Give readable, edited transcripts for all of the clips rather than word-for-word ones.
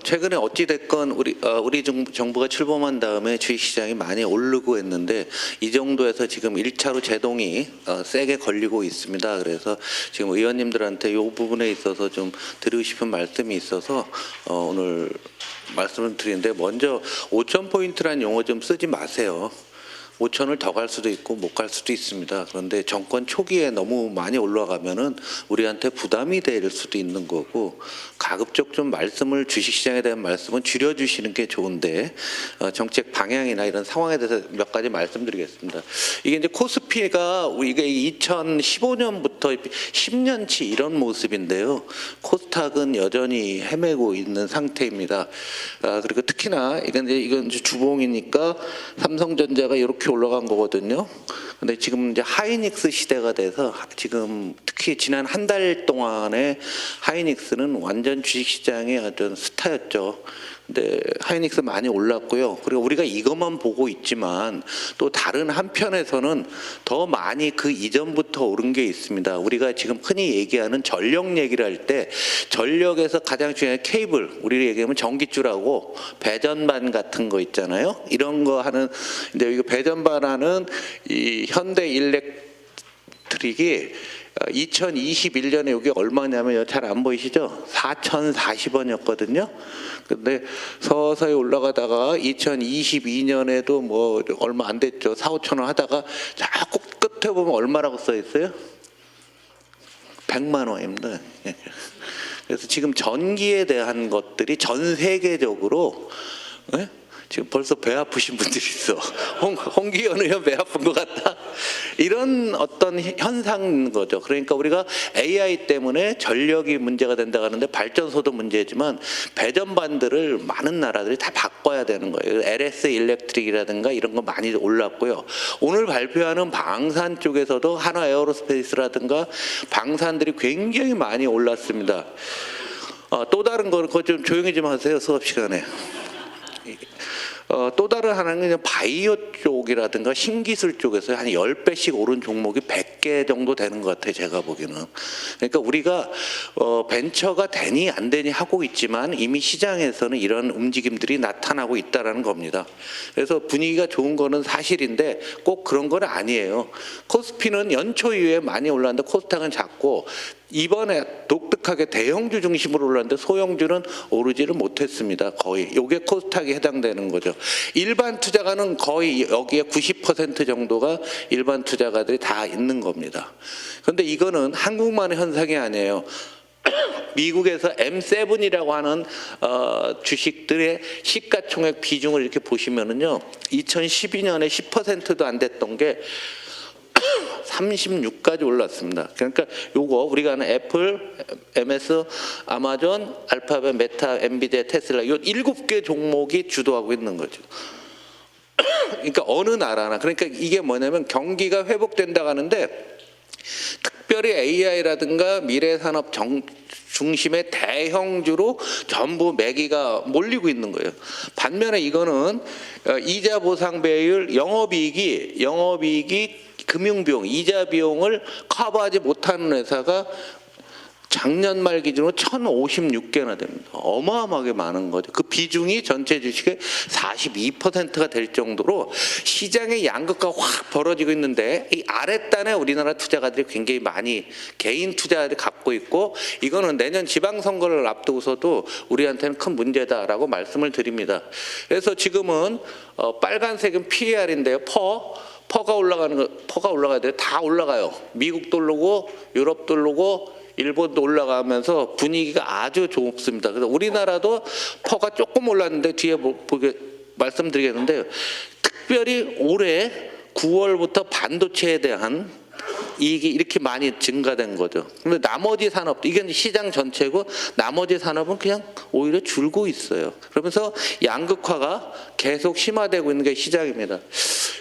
최근에 어찌 됐건 우리 정부가 출범한 다음에 주식시장이 많이 오르고 했는데 이 정도에서 지금 1차로 제동이 세게 걸리고 있습니다. 그래서 지금 의원님들한테 이 부분에 있어서 좀 드리고 싶은 말씀이 있어서 오늘 말씀을 드리는데, 먼저 5,000포인트라는 용어 좀 쓰지 마세요. 5,000을 더 갈 수도 있고 못 갈 수도 있습니다. 그런데 정권 초기에 너무 많이 올라가면은 우리한테 부담이 될 수도 있는 거고, 가급적 좀 말씀을, 주식시장에 대한 말씀은 줄여주시는 게 좋은데, 정책 방향이나 이런 상황에 대해서 몇 가지 말씀드리겠습니다. 이게 이제 코스피가 이게 2015년부터 10년치 이런 모습인데요. 코스닥은 여전히 헤매고 있는 상태입니다. 그리고 특히나 이건 이제 주봉이니까 삼성전자가 이렇게 올라간 거거든요. 근데 지금 이제 하이닉스 시대가 돼서 지금 특히 지난 한 달 동안에 하이닉스는 완전 주식시장의 어떤 스타였죠. 근데 하이닉스 많이 올랐고요. 그리고 우리가 이것만 보고 있지만 또 다른 한편에서는 더 많이 그 이전부터 오른 게 있습니다. 우리가 지금 흔히 얘기하는 전력 얘기를 할 때, 전력에서 가장 중요한 케이블, 우리가 얘기하면 전기줄하고 배전반 같은 거 있잖아요. 이런 거 하는, 근데 이거 배전반하는 이 현대 일렉트릭이 2021년에 이게 얼마냐면 잘 안 보이시죠? 4,040원이었거든요. 근데 서서히 올라가다가 2022년에도 뭐 얼마 안 됐죠. 4,5,000원 하다가 자꾸 끝에 보면 얼마라고 써 있어요? 100만 원입니다. 그래서 지금 전기에 대한 것들이 전 세계적으로, 지금 벌써 배 아프신 분들이 있어. 홍기현 의원 배 아픈 것 같다. 이런 어떤 현상인 거죠. 그러니까 우리가 AI 때문에 전력이 문제가 된다고 하는데, 발전소도 문제지만 배전반들을 많은 나라들이 다 바꿔야 되는 거예요. LS 일렉트릭이라든가 이런 거 많이 올랐고요. 오늘 발표하는 방산 쪽에서도 하나 에어로스페이스라든가 방산들이 굉장히 많이 올랐습니다. 또 다른 거, 그거 좀 조용히 좀 하세요, 수업 시간에. 또 다른 하나는 그냥 바이오 쪽이라든가 신기술 쪽에서 한 10배씩 오른 종목이 100개 정도 되는 것 같아요, 제가 보기에는. 그러니까 우리가 벤처가 되니 안 되니 하고 있지만 이미 시장에서는 이런 움직임들이 나타나고 있다는 겁니다. 그래서 분위기가 좋은 거는 사실인데 꼭 그런 건 아니에요. 코스피는 연초 이후에 많이 올랐는데 코스닥은 작고, 이번에 독특하게 대형주 중심으로 올랐는데 소형주는 오르지를 못했습니다. 거의. 이게 코스닥에 해당되는 거죠. 일반 투자가는 거의 여기에 90% 정도가 일반 투자가들이 다 있는 겁니다. 그런데 이거는 한국만의 현상이 아니에요. 미국에서 M7이라고 하는 주식들의 시가총액 비중을 이렇게 보시면은요, 2012년에 10%도 안 됐던 게 36까지 올랐습니다. 그러니까 요거 우리가 아는 애플, MS, 아마존, 알파벳, 메타, 엔비디아, 테슬라, 요 7개 종목이 주도하고 있는 거죠. 그러니까 어느 나라나, 그러니까 이게 뭐냐면 경기가 회복된다고 하는데, 특별히 AI라든가 미래산업 중심의 대형주로 전부 매기가 몰리고 있는 거예요. 반면에 이거는 이자 보상 배율, 영업이익이 금융비용, 이자 비용을 커버하지 못하는 회사가 작년 말 기준으로 1,056개나 됩니다. 어마어마하게 많은 거죠. 그 비중이 전체 주식의 42%가 될 정도로 시장의 양극화가 확 벌어지고 있는데, 이 아랫단에 우리나라 투자가들이 굉장히 많이 개인 투자를 갖고 있고, 이거는 내년 지방선거를 앞두고서도 우리한테는 큰 문제다라고 말씀을 드립니다. 그래서 지금은 빨간색은 PER인데요. 퍼가 올라가야 돼요. 다 올라가요. 미국도 오르고 유럽도 오르고 일본도 올라가면서 분위기가 아주 좋습니다. 그래서 우리나라도 퍼가 조금 올랐는데 뒤에 말씀드리겠는데, 특별히 올해 9월부터 반도체에 대한 이익이 이렇게 많이 증가된 거죠. 근데 나머지 산업, 이게 시장 전체고 나머지 산업은 그냥 오히려 줄고 있어요. 그러면서 양극화가 계속 심화되고 있는 게 시장입니다.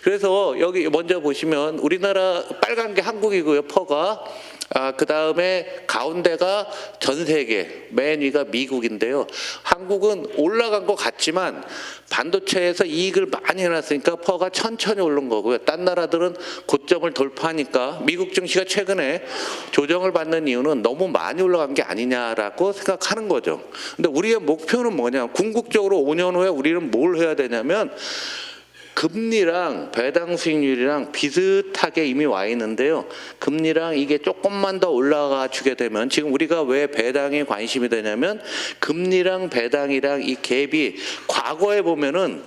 그래서 여기 먼저 보시면 우리나라 빨간 게 한국이고요, 퍼가. 그 다음에 가운데가 전 세계, 맨 위가 미국인데요. 한국은 올라간 것 같지만 반도체에서 이익을 많이 해놨으니까 퍼가 천천히 오른 거고요. 딴 나라들은 고점을 돌파하니까 미국 증시가 최근에 조정을 받는 이유는 너무 많이 올라간 게 아니냐라고 생각하는 거죠. 근데 우리의 목표는 뭐냐? 궁극적으로 5년 후에 우리는 뭘 해야 되냐면 금리랑 배당 수익률이랑 비슷하게 이미 와 있는데요. 금리랑 이게 조금만 더 올라가 주게 되면, 지금 우리가 왜 배당에 관심이 되냐면 금리랑 배당이랑 이 갭이 과거에 보면은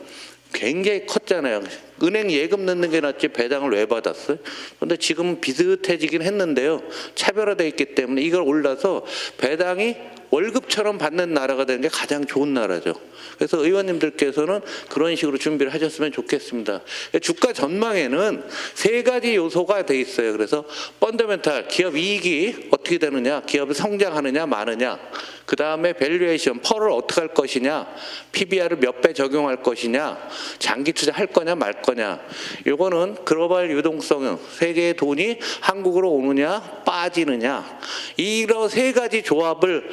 굉장히 컸잖아요. 은행 예금 넣는 게 낫지 배당을 왜 받았어요? 그런데 지금 비슷해지긴 했는데요. 차별화되어 있기 때문에 이걸 올라서 배당이 월급처럼 받는 나라가 되는 게 가장 좋은 나라죠. 그래서 의원님들께서는 그런 식으로 준비를 하셨으면 좋겠습니다. 주가 전망에는 세 가지 요소가 돼 있어요. 그래서 펀더멘탈, 기업 이익이 어떻게 되느냐, 기업이 성장하느냐 마느냐, 그 다음에 밸류에이션, 펄을 어떻게 할 것이냐, PBR을 몇 배 적용할 것이냐, 장기 투자할 거냐 말 거냐. 요거는 글로벌 유동성, 세계의 돈이 한국으로 오느냐 빠지느냐, 이런 세 가지 조합을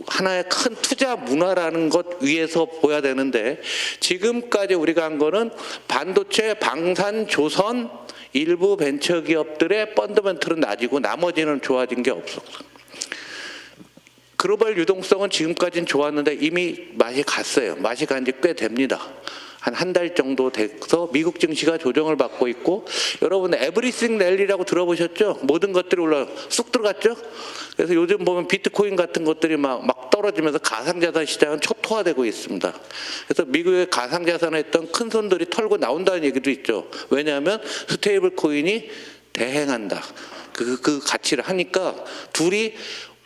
하나의 큰 투자 문화라는 것 위에서 보야 되는데, 지금까지 우리가 한 거는 반도체, 방산, 조선, 일부 벤처기업들의 펀더멘털은 낮이고 나머지는 좋아진 게 없었어요. 글로벌 유동성은 지금까지는 좋았는데 이미 맛이 갔어요. 맛이 간 지 꽤 됩니다. 한 달 정도 돼서 미국 증시가 조정을 받고 있고, 여러분 에브리싱 랠리라고 들어보셨죠? 모든 것들이 쑥 들어갔죠? 그래서 요즘 보면 비트코인 같은 것들이 막 떨어지면서 가상자산 시장은 초토화되고 있습니다. 그래서 미국의 가상자산에 있던 큰 손들이 털고 나온다는 얘기도 있죠. 왜냐하면 스테이블 코인이 대행한다. 그 가치를 하니까 둘이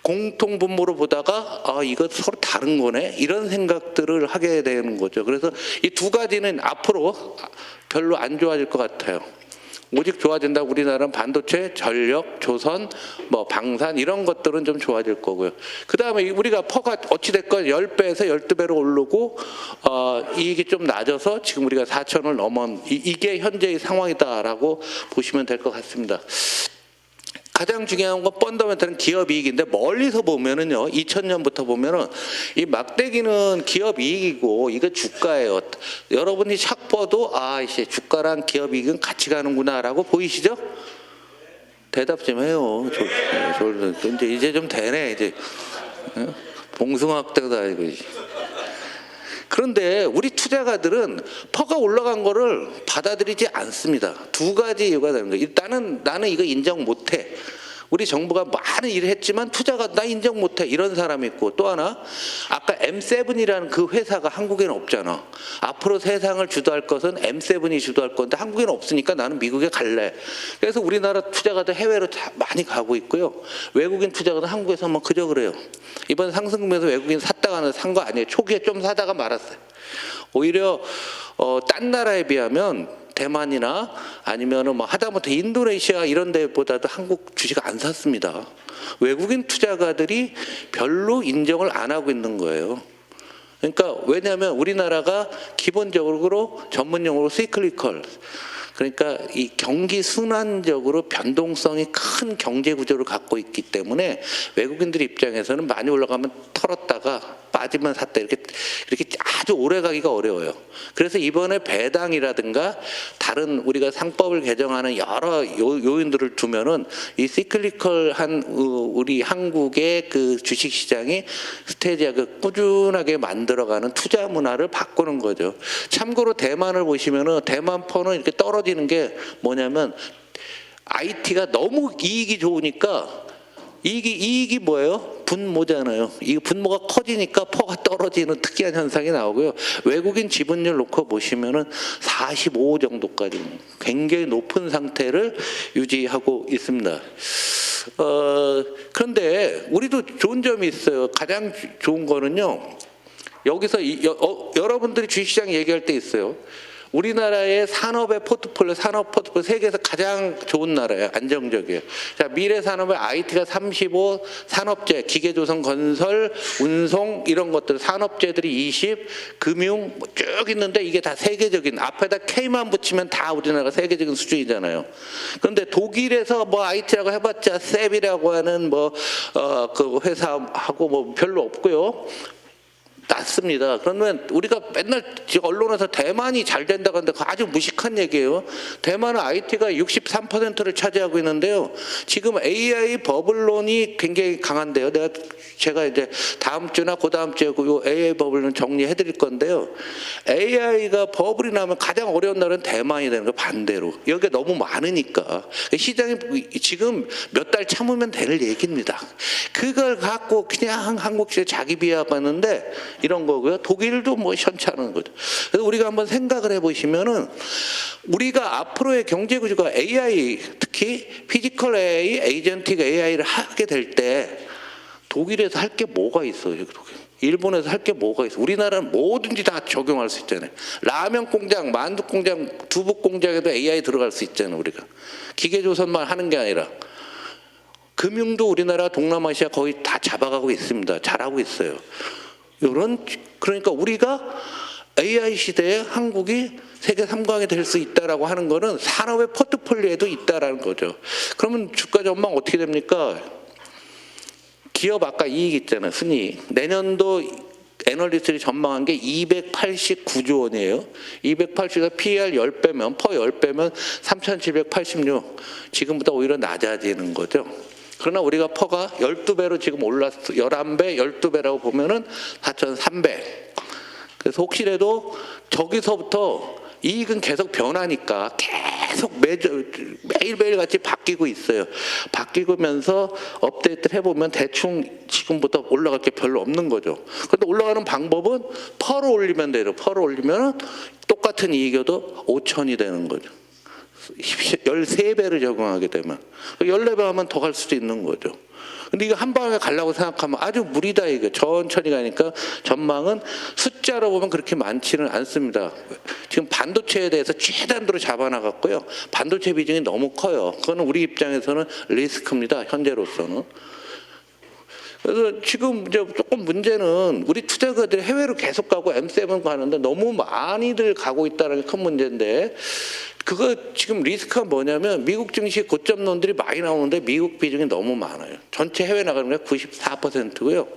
공통 분모로 보다가 이거 서로 다른 거네, 이런 생각들을 하게 되는 거죠. 그래서 이 두 가지는 앞으로 별로 안 좋아질 것 같아요. 오직 좋아진다고 우리나라는 반도체, 전력, 조선, 방산 이런 것들은 좀 좋아질 거고요. 그 다음에 우리가 퍼가 어찌됐건 10배에서 12배로 오르고 이익이 좀 낮아서 지금 우리가 4천을 넘은 이게 현재의 상황이다라고 보시면 될 것 같습니다. 가장 중요한 건 펀더멘털은 기업 이익인데, 멀리서 보면은요, 2000년부터 보면은 이 막대기는 기업 이익이고 이거 주가예요. 여러분이 착 봐도 이제 주가랑 기업 이익은 같이 가는구나라고 보이시죠? 대답 좀 해요. 이제 좀 되네 이제. 봉숭아학대도 아니고. 그런데 우리 투자가들은 퍼가 올라간 거를 받아들이지 않습니다. 두 가지 이유가 되는 거예요. 일단은 나는 이거 인정 못해. 우리 정부가 많은 일을 했지만 투자가 나 인정 못해, 이런 사람이 있고, 또 하나 아까 M7이라는 그 회사가 한국에는 없잖아. 앞으로 세상을 주도할 것은 M7이 주도할 건데 한국에는 없으니까 나는 미국에 갈래. 그래서 우리나라 투자가들 해외로 많이 가고 있고요. 외국인 투자가들 한국에서만 그저 그래요. 이번 상승분에서 외국인 샀다가는 산 거 아니에요. 초기에 좀 사다가 말았어요. 오히려 딴 나라에 비하면 대만이나 아니면은 하다못해 인도네시아 이런 데보다도 한국 주식 안 샀습니다. 외국인 투자가들이 별로 인정을 안 하고 있는 거예요. 그러니까 왜냐하면 우리나라가 기본적으로 전문용어로 시클리컬, 그러니까 이 경기 순환적으로 변동성이 큰 경제 구조를 갖고 있기 때문에 외국인들 입장에서는 많이 올라가면 털었다가 빠지면 샀다, 이렇게 아주 오래 가기가 어려워요. 그래서 이번에 배당이라든가 다른 우리가 상법을 개정하는 여러 요인들을 두면은 이 시클리컬한 우리 한국의 그 주식 시장이 스테디하게 꾸준하게 만들어가는 투자 문화를 바꾸는 거죠. 참고로 대만을 보시면은 대만 퍼는 이렇게 떨어지는 게 뭐냐면 IT가 너무 이익이 좋으니까, 이익이 뭐예요? 분모잖아요. 이 분모가 커지니까 퍼가 떨어지는 특이한 현상이 나오고요. 외국인 지분율 놓고 보시면은 45 정도까지 굉장히 높은 상태를 유지하고 있습니다. 그런데 우리도 좋은 점이 있어요. 가장 좋은 거는요, 여기서 여러분들이 주식시장 얘기할 때 있어요. 우리나라의 산업 포트폴리오 세계에서 가장 좋은 나라예요. 안정적이에요. 자, 미래 산업의 IT가 35, 산업재, 기계조선, 건설, 운송 이런 것들 산업재들이 20, 금융 쭉 있는데 이게 다 세계적인 앞에다 K만 붙이면 다 우리나라가 세계적인 수준이잖아요. 그런데 독일에서 뭐 IT라고 해봤자 셉이라고 하는 그 회사하고 뭐 별로 없고요. 낮습니다. 그러면 우리가 맨날 언론에서 대만이 잘 된다고 하는데 그거 아주 무식한 얘기예요. 대만은 IT가 63%를 차지하고 있는데요. 지금 AI 버블론이 굉장히 강한데요. 제가 이제 다음 주나 그 다음 주에 그 AI 버블론 정리해 드릴 건데요. AI가 버블이 나면 가장 어려운 나라는 대만이 되는 거 반대로. 여기가 너무 많으니까. 시장이 지금 몇 달 참으면 될 얘기입니다. 그걸 갖고 그냥 한국 시장 자기 비하하는데 이런 거고요. 독일도 뭐 현찮은 거죠. 그래서 우리가 한번 생각을 해보시면은 우리가 앞으로의 경제 구조가 AI, 특히 피지컬 AI, 에이전틱 AI를 하게 될 때 독일에서 할 게 뭐가 있어요? 일본에서 할 게 뭐가 있어? 우리나라는 뭐든지 다 적용할 수 있잖아요. 라면 공장, 만두 공장, 두부 공장에도 AI 들어갈 수 있잖아요. 우리가 기계조선만 하는 게 아니라 금융도 우리나라 동남아시아 거의 다 잡아가고 있습니다. 잘하고 있어요. 그러니까 우리가 AI 시대에 한국이 세계 3강이 될 수 있다라고 하는 거는 산업의 포트폴리오에도 있다라는 거죠. 그러면 주가 전망 어떻게 됩니까? 기업 아까 이익 있잖아요. 순이익. 내년도 애널리스트들이 전망한 게 289조 원이에요. 280가 PER 10배면 퍼 10배면 3,786. 지금보다 오히려 낮아지는 거죠. 그러나 우리가 퍼가 12배로 지금 올랐어. 11배, 12배라고 보면은 4,300. 그래서 혹시라도 저기서부터 이익은 계속 변하니까 계속 매일매일 같이 바뀌고 있어요. 바뀌면서 업데이트를 해보면 대충 지금부터 올라갈 게 별로 없는 거죠. 그런데 올라가는 방법은 퍼로 올리면 돼요. 퍼로 올리면 똑같은 이익이어도 5천이 되는 거죠. 13배를 적용하게 되면 14배 하면 더 갈 수도 있는 거죠. 근데 이거 한 방에 가려고 생각하면 아주 무리다. 이거 천천히 가니까 전망은 숫자로 보면 그렇게 많지는 않습니다. 지금 반도체에 대해서 최단으로 잡아나갔고요. 반도체 비중이 너무 커요. 그거는 우리 입장에서는 리스크입니다. 현재로서는. 그래서 지금 이제 조금 문제는 우리 투자가들이 해외로 계속 가고 M7 가는데 너무 많이들 가고 있다는 게 큰 문제인데 그거 지금 리스크가 뭐냐면 미국 증시 고점론들이 많이 나오는데 미국 비중이 너무 많아요. 전체 해외 나가는 게 94%고요.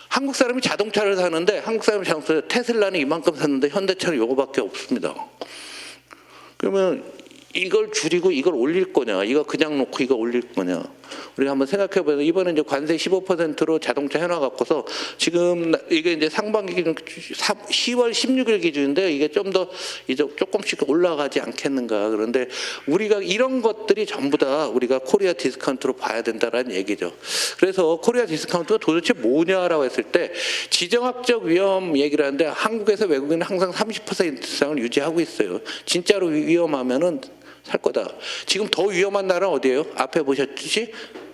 한국 사람이 자동차를 사는데 한국 사람이 자동차 테슬라는 이만큼 샀는데 현대차는 요거밖에 없습니다. 그러면 이걸 줄이고 이걸 올릴 거냐, 이거 그냥 놓고 이거 올릴 거냐. 우리가 한번 생각해 보면 이번에 이제 관세 15%로 자동차 현황 갖고서 지금 이게 이제 상반기 기준 10월 16일 기준인데 이게 좀 더 이제 조금씩 올라가지 않겠는가. 그런데 우리가 이런 것들이 전부 다 우리가 코리아 디스카운트로 봐야 된다라는 얘기죠. 그래서 코리아 디스카운트가 도대체 뭐냐라고 했을 때 지정학적 위험 얘기를 하는데 한국에서 외국인은 항상 30% 이상을 유지하고 있어요. 진짜로 위험하면은 살 거다. 지금 더 위험한 나라는 어디예요? 앞에 보셨듯이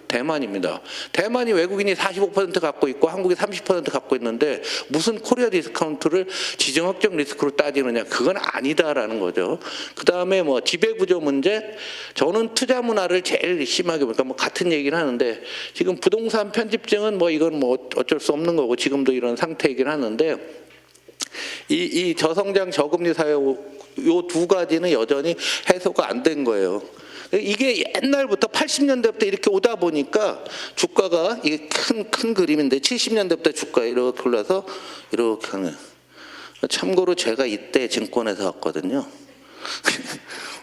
대만입니다. 대만이 외국인이 45% 갖고 있고 한국이 30% 갖고 있는데 무슨 코리아 디스카운트를 지정학적 리스크로 따지느냐. 그건 아니다라는 거죠. 그다음에 뭐 지배구조 문제. 저는 투자 문화를 제일 심하게 보니까 뭐 같은 얘기를 하는데 지금 부동산 편집증은 뭐 이건 뭐 어쩔 수 없는 거고 지금도 이런 상태이긴 하는데 이 저성장 저금리 사회 요 두 가지는 여전히 해소가 안 된 거예요. 이게 옛날부터 80년대부터 이렇게 오다 보니까 주가가 이게 큰 그림인데 70년대부터 주가 이렇게 올라서 이렇게 하는. 참고로 제가 이때 증권에서 왔거든요.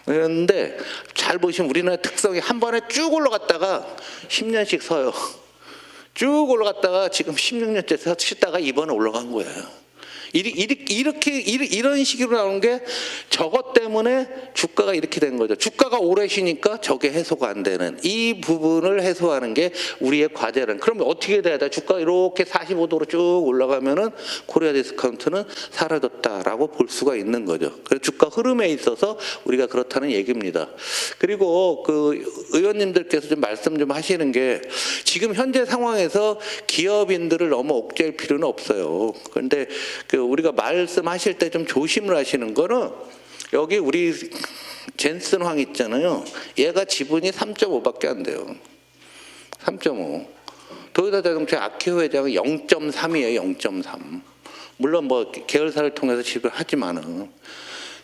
그런데 잘 보시면 우리나라 특성이 한 번에 쭉 올라갔다가 10년씩 서요. 쭉 올라갔다가 지금 16년째 쉬다가 이번에 올라간 거예요. 이런 식으로 나오는 게 저것 때문에 주가가 이렇게 된 거죠. 주가가 오래 쉬니까 저게 해소가 안 되는 이 부분을 해소하는 게 우리의 과제는. 그럼 어떻게 돼야 돼? 주가가 이렇게 45도로 쭉 올라가면은 코리아 디스카운트는 사라졌다라고 라고 볼 수가 있는 거죠. 그래서 주가 흐름에 있어서 우리가 그렇다는 얘기입니다. 그리고 그 의원님들께서 좀 말씀 좀 하시는 게 지금 현재 상황에서 기업인들을 너무 억제할 필요는 없어요. 그런데 그 우리가 말씀하실 때 좀 조심을 하시는 거는 여기 우리 젠슨 황 있잖아요. 얘가 지분이 3.5밖에 안 돼요. 3.5. 도요타 자동차 아키오 회장은 0.3이에요. 0.3. 물론 뭐 계열사를 통해서 지불하지만은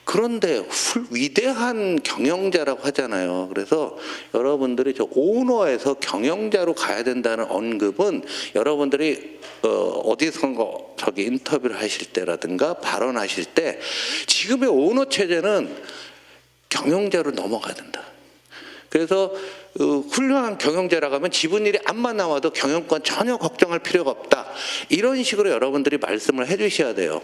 그런데 위대한 경영자라고 하잖아요. 그래서 여러분들이 저 오너에서 경영자로 가야 된다는 언급은 여러분들이 어디선가 저기 인터뷰를 하실 때라든가 발언하실 때 지금의 오너 체제는 경영자로 넘어가야 된다. 그래서 훌륭한 경영자라고 하면 지분율이 암만 나와도 경영권 전혀 걱정할 필요가 없다. 이런 식으로 여러분들이 말씀을 해주셔야 돼요.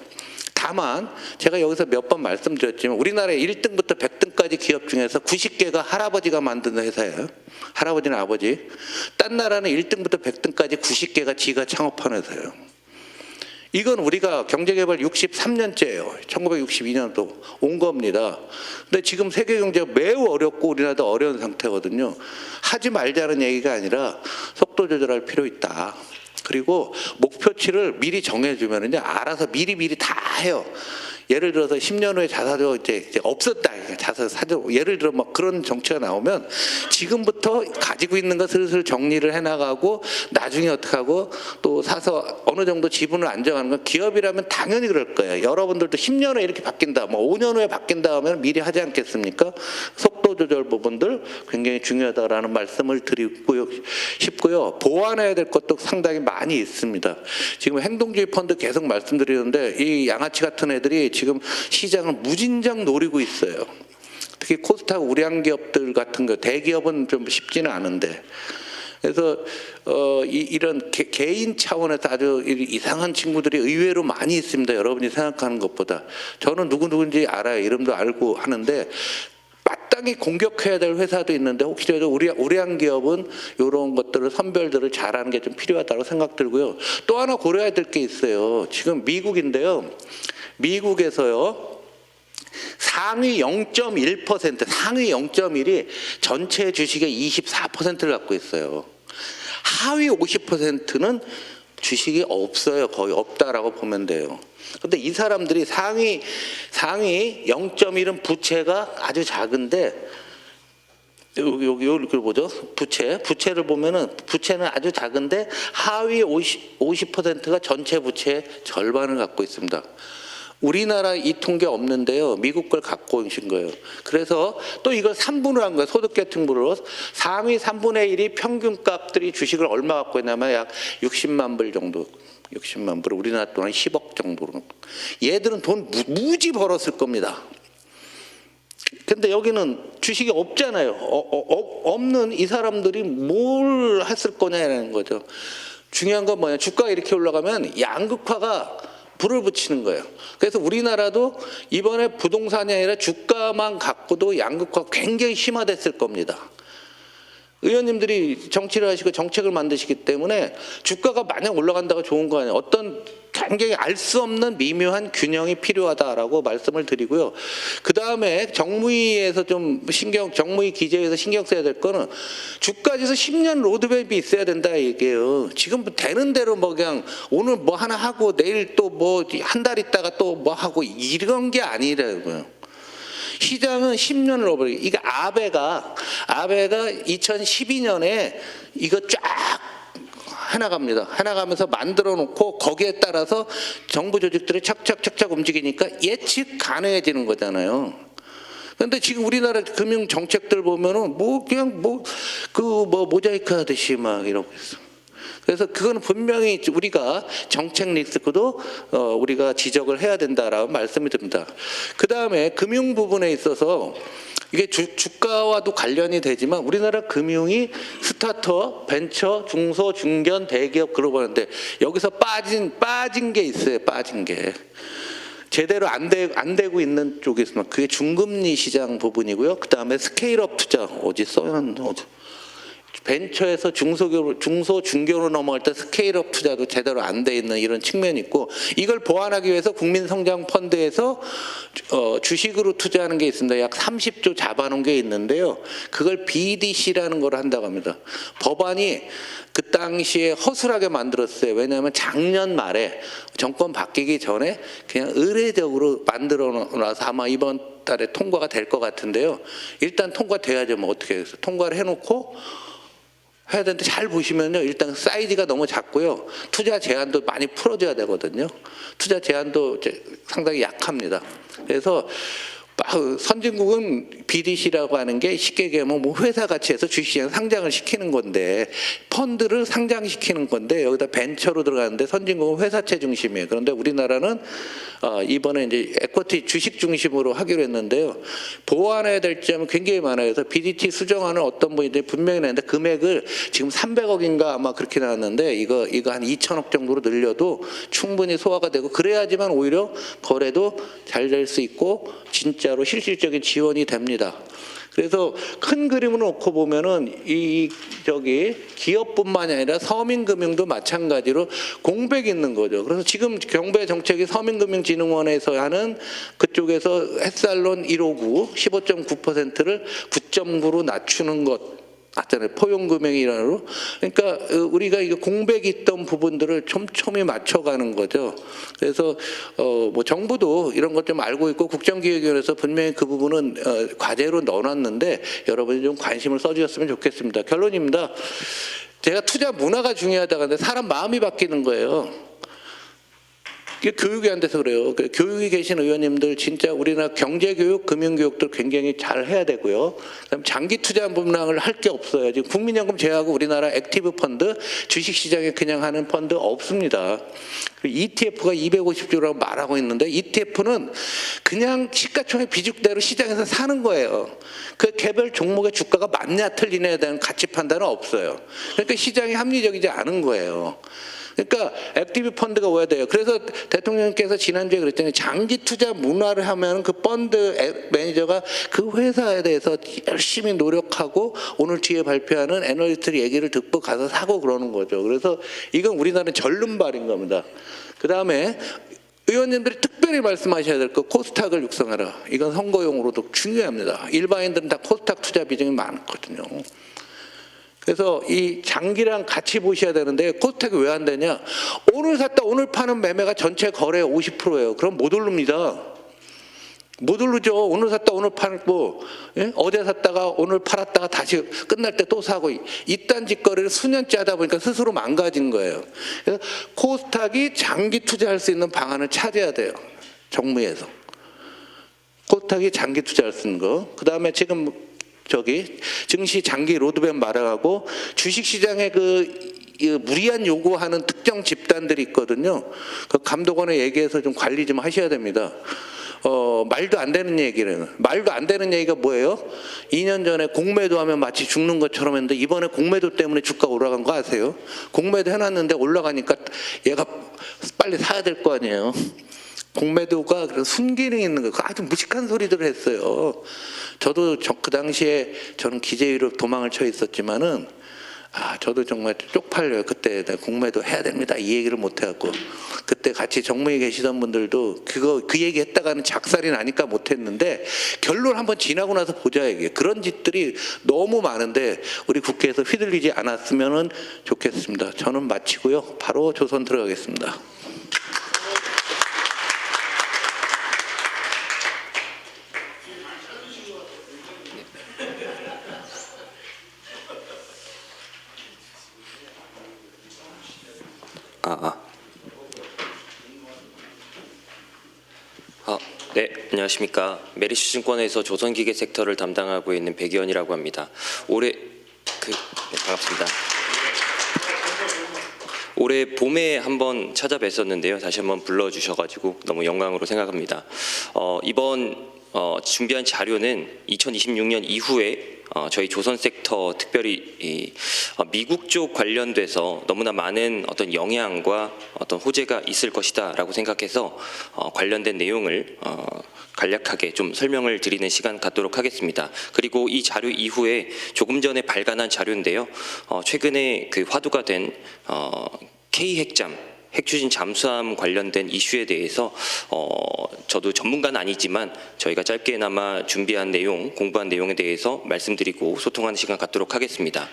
다만 제가 여기서 몇 번 말씀드렸지만 우리나라의 1등부터 100등까지 기업 중에서 90개가 할아버지가 만든 회사예요. 할아버지는 아버지. 딴 나라는 1등부터 100등까지 90개가 지가 창업한 회사예요. 이건 우리가 경제개발 63년째예요. 1962년도 온 겁니다. 근데 지금 세계 경제가 매우 어렵고 우리나라도 어려운 상태거든요. 하지 말자는 얘기가 아니라 속도 조절할 필요 있다. 그리고 목표치를 미리 정해주면 이제 알아서 미리 다 해요. 예를 들어서 10년 후에 자사주 이제 없었다. 자사주 예를 들어 막 그런 정치가 나오면 지금부터 가지고 있는 거 슬슬 정리를 해나가고 나중에 어떻게 하고 또 사서 어느 정도 지분을 안정하는 건 기업이라면 당연히 그럴 거예요. 여러분들도 10년 후에 이렇게 바뀐다, 뭐 5년 후에 바뀐다 하면 미리 하지 않겠습니까? 속도 조절 부분들 굉장히 중요하다라는 말씀을 드리고 싶고요. 보완해야 될 것도 상당히 많이 있습니다. 지금 행동주의 펀드 계속 말씀드리는데 이 양아치 같은 애들이 지금 시장을 무진장 노리고 있어요. 특히 코스닥 우량 기업들 같은 거 대기업은 좀 쉽지는 않은데 그래서 이런 개인 차원에서 아주 이상한 친구들이 의외로 많이 있습니다. 여러분이 생각하는 것보다. 저는 누군지 알아요. 이름도 알고 하는데 마땅히 공격해야 될 회사도 있는데 혹시라도 우량 기업은 이런 것들을 선별들을 잘하는 게 좀 필요하다고 생각 들고요. 또 하나 고려해야 될 게 있어요. 지금 미국인데요. 미국에서요. 상위 0.1%, 상위 0.1이 전체 주식의 24%를 갖고 있어요. 하위 50%는 주식이 없어요. 거의 없다라고 보면 돼요. 근데 이 사람들이 상위 0.1은 부채가 아주 작은데 여기 보죠. 부채를 보면은 부채는 아주 작은데 하위 50%가 전체 부채의 절반을 갖고 있습니다. 우리나라 이 통계 없는데요. 미국 걸 갖고 오신 거예요. 그래서 또 이걸 3분을 한 거예요. 소득계층별로 상위 3분의 1이 평균값들이 주식을 얼마 갖고 있냐면 약 60만 불 정도. 60만 불, 우리나라 돈은 10억 정도로. 얘들은 돈 무지 벌었을 겁니다. 근데 여기는 주식이 없잖아요. 없는 이 사람들이 뭘 했을 거냐는 거죠. 중요한 건 뭐냐. 주가가 이렇게 올라가면 양극화가 불을 붙이는 거예요. 그래서 우리나라도 이번에 부동산이 아니라 주가만 갖고도 양극화가 굉장히 심화됐을 겁니다. 의원님들이 정치를 하시고 정책을 만드시기 때문에 주가가 마냥 올라간다고 좋은 거 아니에요. 어떤 굉장히 알 수 없는 미묘한 균형이 필요하다라고 말씀을 드리고요. 그 다음에 정무위에서 정무위 기재에서 신경 써야 될 거는 주가지수 10년 로드맵이 있어야 된다 얘기예요. 지금 되는 대로 뭐 그냥 오늘 뭐 하나 하고 내일 또 뭐 한 달 있다가 또 뭐 하고 이런 게 아니라고요. 시장은 10년을 넘어버리고 이게 아베가 2012년에 이거 쫙 해나갑니다. 해나가면서 만들어 놓고 거기에 따라서 정부 조직들이 착착 움직이니까 예측 가능해지는 거잖아요. 그런데 지금 우리나라 금융 정책들 보면은 뭐 그냥 모자이크 하듯이 막 이러고 있어. 그래서 그거는 분명히 우리가 정책 리스크도 우리가 지적을 해야 된다라고 말씀을 드립니다. 그 다음에 금융 부분에 있어서 이게 주가와도 관련이 되지만 우리나라 금융이 스타트업, 벤처, 중소, 중견, 대기업 그러고 하는데 여기서 빠진 게 있어요. 빠진 게. 제대로 안 되고 있는 쪽이 있으면 그게 중금리 시장 부분이고요. 그 다음에 스케일업 투자 어디 써놨나 벤처에서 중소 중견으로 넘어갈 때 스케일업 투자도 제대로 안 돼 있는 이런 측면이 있고, 이걸 보완하기 위해서 국민성장펀드에서 주식으로 투자하는 게 있습니다. 약 30조 잡아놓은 게 있는데요. 그걸 BDC라는 걸 한다고 합니다. 법안이 그 당시에 허술하게 만들었어요. 왜냐하면 작년 말에 정권 바뀌기 전에 그냥 의례적으로 만들어 놔서 아마 이번 달에 통과가 될 것 같은데요. 일단 통과돼야죠. 뭐 어떻게 해서 통과를 해놓고 해야 되는데, 잘 보시면요, 일단 사이즈가 너무 작고요, 투자 제한도 많이 풀어줘야 되거든요. 투자 제한도 상당히 약합니다. 그래서 선진국은 BDC라고 하는 게 쉽게 얘기하면 뭐 회사 같이 해서 주식시장 상장을 시키는 건데, 펀드를 상장시키는 건데, 여기다 벤처로 들어가는데 선진국은 회사채 중심이에요. 그런데 우리나라는 이번에 이제 에쿼티 주식 중심으로 하기로 했는데요. 보완해야 될 점은 굉장히 많아요. 그래서 BDT 수정하는 어떤 분이 분명히 나는데, 금액을 지금 300억인가 아마 그렇게 나왔는데, 이거 한 2천억 정도로 늘려도 충분히 소화가 되고, 그래야지만 오히려 거래도 잘 될 수 있고 진짜로 실질적인 지원이 됩니다. 그래서 큰 그림을 놓고 보면은 기업뿐만이 아니라 서민금융도 마찬가지로 공백이 있는 거죠. 그래서 지금 경배 정책이 서민금융진흥원에서 하는 그쪽에서 햇살론 159, 15.9%를 9.9로 낮추는 것. 맞잖아요. 포용금융이라로. 그러니까 우리가 이거 공백이 있던 부분들을 촘촘히 맞춰가는 거죠. 그래서 뭐 정부도 이런 것 좀 알고 있고, 국정기획위원회에서 분명히 그 부분은 과제로 넣어놨는데 여러분이 좀 관심을 써주셨으면 좋겠습니다. 결론입니다. 제가 투자 문화가 중요하다고 하는데 사람 마음이 바뀌는 거예요. 이게 교육이 안 돼서 그래요. 교육이 계신 의원님들 진짜 우리나라 경제교육, 금융교육도 굉장히 잘 해야 되고요. 그다음 장기 투자 분양을 할 게 없어요. 지금 국민연금 제외하고 우리나라 액티브 펀드, 주식시장에 그냥 하는 펀드 없습니다. ETF가 250조라고 말하고 있는데, ETF는 그냥 시가총액 비중대로 시장에서 사는 거예요. 그 개별 종목의 주가가 맞냐 틀리냐에 대한 가치 판단은 없어요. 그러니까 시장이 합리적이지 않은 거예요. 그러니까 액티브 펀드가 오야 돼요. 그래서 대통령께서 지난주에 그랬잖아요. 장기 투자 문화를 하면 그 펀드 매니저가 그 회사에 대해서 열심히 노력하고 오늘 뒤에 발표하는 애널리스트 얘기를 듣고 가서 사고 그러는 거죠. 그래서 이건 우리나라는 절름발인 겁니다. 그 다음에 의원님들이 특별히 말씀하셔야 될 거, 코스닥을 육성하라. 이건 선거용으로도 중요합니다. 일반인들은 다 코스닥 투자 비중이 많거든요. 그래서 이 장기랑 같이 보셔야 되는데, 코스닥이 왜 안 되냐? 오늘 샀다 오늘 파는 매매가 전체 거래의 50%예요. 그럼 못 오릅니다. 못 오르죠. 오늘 샀다 오늘 팔고, 예? 어제 샀다가 오늘 팔았다가 다시 끝날 때 또 사고, 이딴 짓거리를 수년째 하다 보니까 스스로 망가진 거예요. 그래서 코스닥이 장기 투자할 수 있는 방안을 찾아야 돼요. 정무에서. 코스닥이 장기 투자할 수 있는 거. 그 다음에 지금 증시 장기 로드맵 마련하고, 주식시장에 무리한 요구하는 특정 집단들이 있거든요. 그 감독원에 얘기해서 좀 관리 좀 하셔야 됩니다. 말도 안 되는 얘기는. 말도 안 되는 얘기가 뭐예요? 2년 전에 공매도 하면 마치 죽는 것처럼 했는데, 이번에 공매도 때문에 주가 올라간 거 아세요? 공매도 해놨는데 올라가니까 얘가 빨리 사야 될 거 아니에요. 공매도가 그런 순기능이 있는 거, 아주 무식한 소리들을 했어요. 저도 그 당시에 저는 기재위로 도망을 쳐 있었지만은, 저도 정말 쪽팔려요. 그때 공매도 해야 됩니다 이 얘기를 못 해갖고, 그때 같이 정무에 계시던 분들도 그 얘기 했다가는 작살이 나니까 못 했는데, 결론 한번 지나고 나서 보자 얘기예요. 그런 짓들이 너무 많은데 우리 국회에서 휘둘리지 않았으면 좋겠습니다. 저는 마치고요, 바로 조선 들어가겠습니다. 네, 안녕하십니까. 메리츠증권에서 조선기계 섹터를 담당하고 있는 백의원이라고 합니다. 반갑습니다. 올해 봄에 한번 찾아뵀었는데요. 다시 한번 불러주셔가지고 너무 영광으로 생각합니다. 이번 준비한 자료는 2026년 이후에 저희 조선 섹터 특별히 미국 쪽 관련돼서 너무나 많은 어떤 영향과 어떤 호재가 있을 것이다라고 생각해서 관련된 내용을 간략하게 좀 설명을 드리는 시간 갖도록 하겠습니다. 그리고 이 자료 이후에 조금 전에 발간한 자료인데요. 최근에 그 화두가 된 K 핵잠 핵추진 잠수함 관련된 이슈에 대해서 저도 전문가는 아니지만 저희가 짧게나마 준비한 내용, 공부한 내용에 대해서 말씀드리고 소통하는 시간 갖도록 하겠습니다.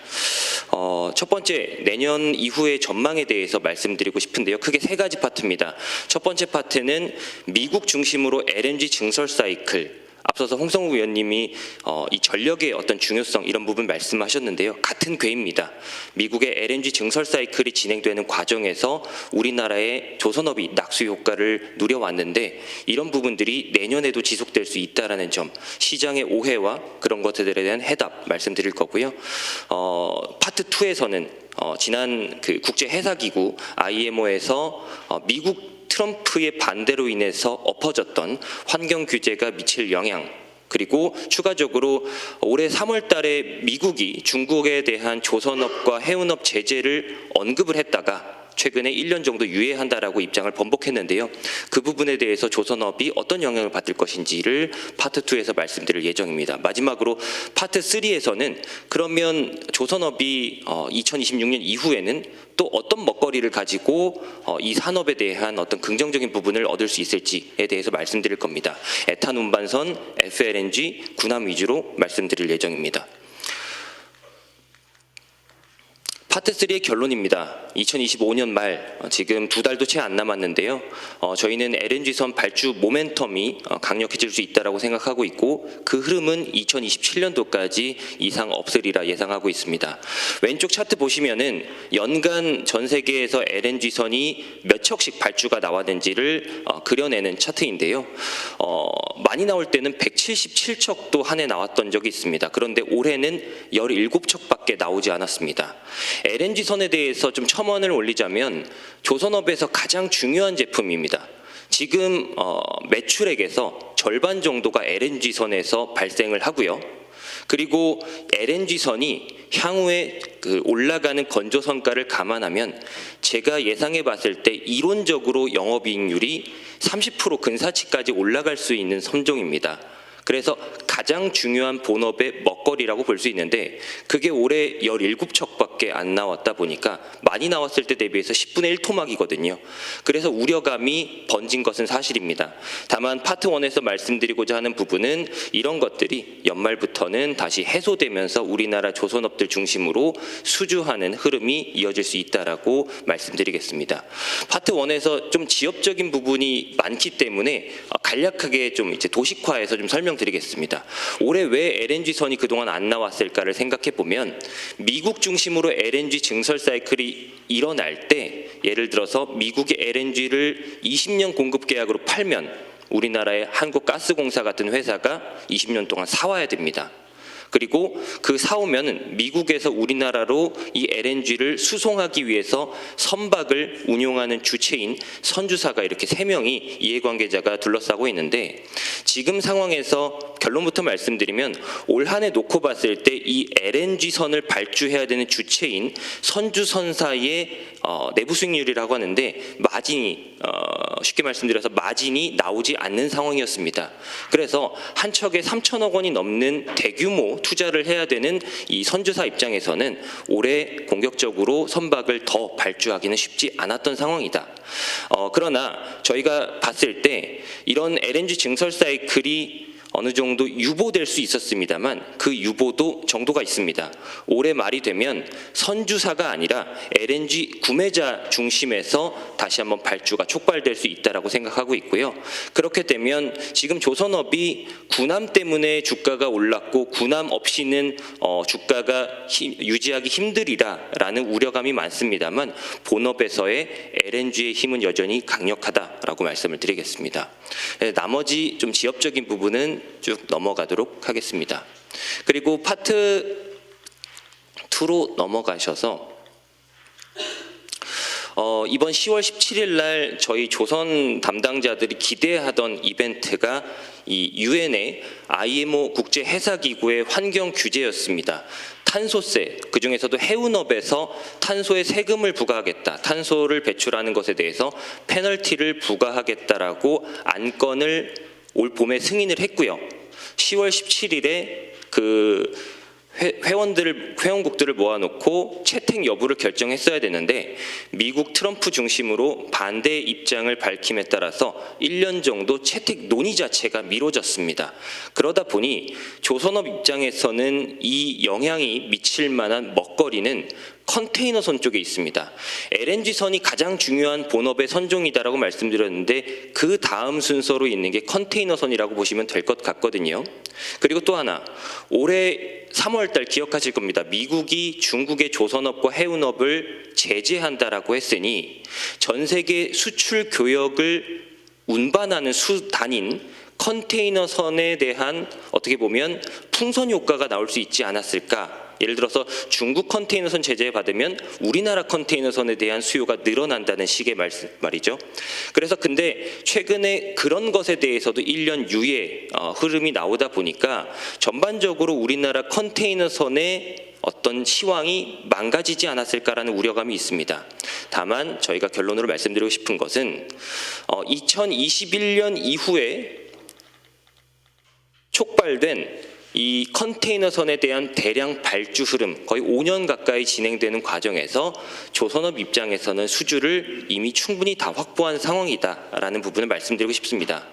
첫 번째, 내년 이후의 전망에 대해서 말씀드리고 싶은데요. 크게 세 가지 파트입니다. 첫 번째 파트는 미국 중심으로 LNG 증설 사이클, 앞서서 홍성우 위원님이 이 전력의 어떤 중요성 이런 부분 말씀하셨는데요. 같은 궤입니다. 미국의 LNG 증설 사이클이 진행되는 과정에서 우리나라의 조선업이 낙수 효과를 누려왔는데 이런 부분들이 내년에도 지속될 수 있다라는 점, 시장의 오해와 그런 것들에 대한 해답 말씀드릴 거고요. 파트 2에서는 지난 그 국제 회사기구 IMO에서 미국 트럼프의 반대로 인해서 엎어졌던 환경 규제가 미칠 영향, 그리고 추가적으로 올해 3월 달에 미국이 중국에 대한 조선업과 해운업 제재를 언급을 했다가 최근에 1년 정도 유예한다라고 입장을 번복했는데요. 그 부분에 대해서 조선업이 어떤 영향을 받을 것인지를 파트 2에서 말씀드릴 예정입니다. 마지막으로 파트 3에서는 그러면 조선업이 2026년 이후에는 또 어떤 먹거리를 가지고 이 산업에 대한 어떤 긍정적인 부분을 얻을 수 있을지에 대해서 말씀드릴 겁니다. 에탄 운반선, FLNG, 군함 위주로 말씀드릴 예정입니다. 파트 3의 결론입니다. 2025년 말 지금 2달도 채 안 남았는데요. 저희는 LNG선 발주 모멘텀이 강력해질 수 있다라고 생각하고 있고 그 흐름은 2027년도까지 이상 없으리라 예상하고 있습니다. 왼쪽 차트 보시면은 연간 전 세계에서 LNG선이 몇 척씩 발주가 나왔는지를 그려내는 차트인데요. 많이 나올 때는 177척도 한 해 나왔던 적이 있습니다. 그런데 올해는 17척밖에 나오지 않았습니다. LNG선에 대해서 좀 첨언을 올리자면 조선업에서 가장 중요한 제품입니다. 지금 매출액에서 절반 정도가 LNG선에서 발생을 하고요. 그리고 LNG선이 향후에 그 올라가는 건조선가를 감안하면 제가 예상해 봤을 때 이론적으로 영업이익률이 30% 근사치까지 올라갈 수 있는 선종입니다. 그래서 가장 중요한 본업의 먹거리라고 볼 수 있는데 그게 올해 17척밖에 안 나왔다 보니까 많이 나왔을 때 대비해서 10분의 1 토막이거든요. 그래서 우려감이 번진 것은 사실입니다. 다만 파트 1에서 말씀드리고자 하는 부분은 이런 것들이 연말부터는 다시 해소되면서 우리나라 조선업들 중심으로 수주하는 흐름이 이어질 수 있다라고 말씀드리겠습니다. 파트 1에서 좀 지엽적인 부분이 많기 때문에 간략하게 좀 이제 도식화해서 좀 설명드리겠습니다. 올해 왜 LNG선이 그동안 안 나왔을까를 생각해 보면 미국 중심으로 LNG 증설 사이클이 일어날 때 예를 들어서 미국의 LNG를 20년 공급 계약으로 팔면 우리나라의 한국가스공사 같은 회사가 20년 동안 사와야 됩니다. 그리고 그 사오면은 미국에서 우리나라로 이 LNG를 수송하기 위해서 선박을 운용하는 주체인 선주사가 이렇게 3명이 이해관계자가 둘러싸고 있는데 지금 상황에서 결론부터 말씀드리면 올 한 해 놓고 봤을 때 이 LNG선을 발주해야 되는 주체인 선주선사의 내부 수익률이라고 하는데 마진이 쉽게 말씀드려서 마진이 나오지 않는 상황이었습니다. 그래서 한 척에 3천억 원이 넘는 대규모 투자를 해야 되는 이 선주사 입장에서는 올해 공격적으로 선박을 더 발주하기는 쉽지 않았던 상황이다. 그러나 저희가 봤을 때 이런 LNG 증설 사이클이 어느 정도 유보될 수 있었습니다만 그 유보도 정도가 있습니다. 올해 말이 되면 선주사가 아니라 LNG 구매자 중심에서 다시 한번 발주가 촉발될 수 있다라고 생각하고 있고요. 그렇게 되면 지금 조선업이 군함 때문에 주가가 올랐고 군함 없이는 주가가 유지하기 힘들이라라는 우려감이 많습니다만 본업에서의 LNG의 힘은 여전히 강력하다라고 말씀을 드리겠습니다. 나머지 좀 지엽적인 부분은 쭉 넘어가도록 하겠습니다. 그리고 파트 2로 넘어가셔서 이번 10월 17일 날 저희 조선 담당자들이 기대하던 이벤트가 이 유엔의 IMO 국제 해사기구의 환경 규제였습니다. 탄소세, 그중에서도 해운업에서 탄소에 세금을 부과하겠다, 탄소를 배출하는 것에 대해서 페널티를 부과하겠다라고 안건을 올 봄에 승인을 했고요. 10월 17일에 그 회원국들을 모아놓고 채택 여부를 결정했어야 되는데 미국 트럼프 중심으로 반대 입장을 밝힘에 따라서 1년 정도 채택 논의 자체가 미뤄졌습니다. 그러다 보니 조선업 입장에서는 이 영향이 미칠 만한 먹거리는 컨테이너선 쪽에 있습니다. LNG선이 가장 중요한 본업의 선종이다라고 말씀드렸는데 그 다음 순서로 있는 게 컨테이너선이라고 보시면 될 것 같거든요. 그리고 또 하나, 올해 3월 달 기억하실 겁니다. 미국이 중국의 조선업과 해운업을 제재한다라고 했으니 전 세계 수출 교역을 운반하는 수단인 컨테이너선에 대한 어떻게 보면 풍선 효과가 나올 수 있지 않았을까. 예를 들어서 중국 컨테이너선 제재 받으면 우리나라 컨테이너선에 대한 수요가 늘어난다는 식의 말이죠. 그래서 근데 최근에 그런 것에 대해서도 1년 유예 흐름이 나오다 보니까 전반적으로 우리나라 컨테이너선의 어떤 시황이 망가지지 않았을까라는 우려감이 있습니다. 다만 저희가 결론으로 말씀드리고 싶은 것은 2021년 이후에 촉발된 이 컨테이너선에 대한 대량 발주 흐름 거의 5년 가까이 진행되는 과정에서 조선업 입장에서는 수주를 이미 충분히 다 확보한 상황이다라는 부분을 말씀드리고 싶습니다.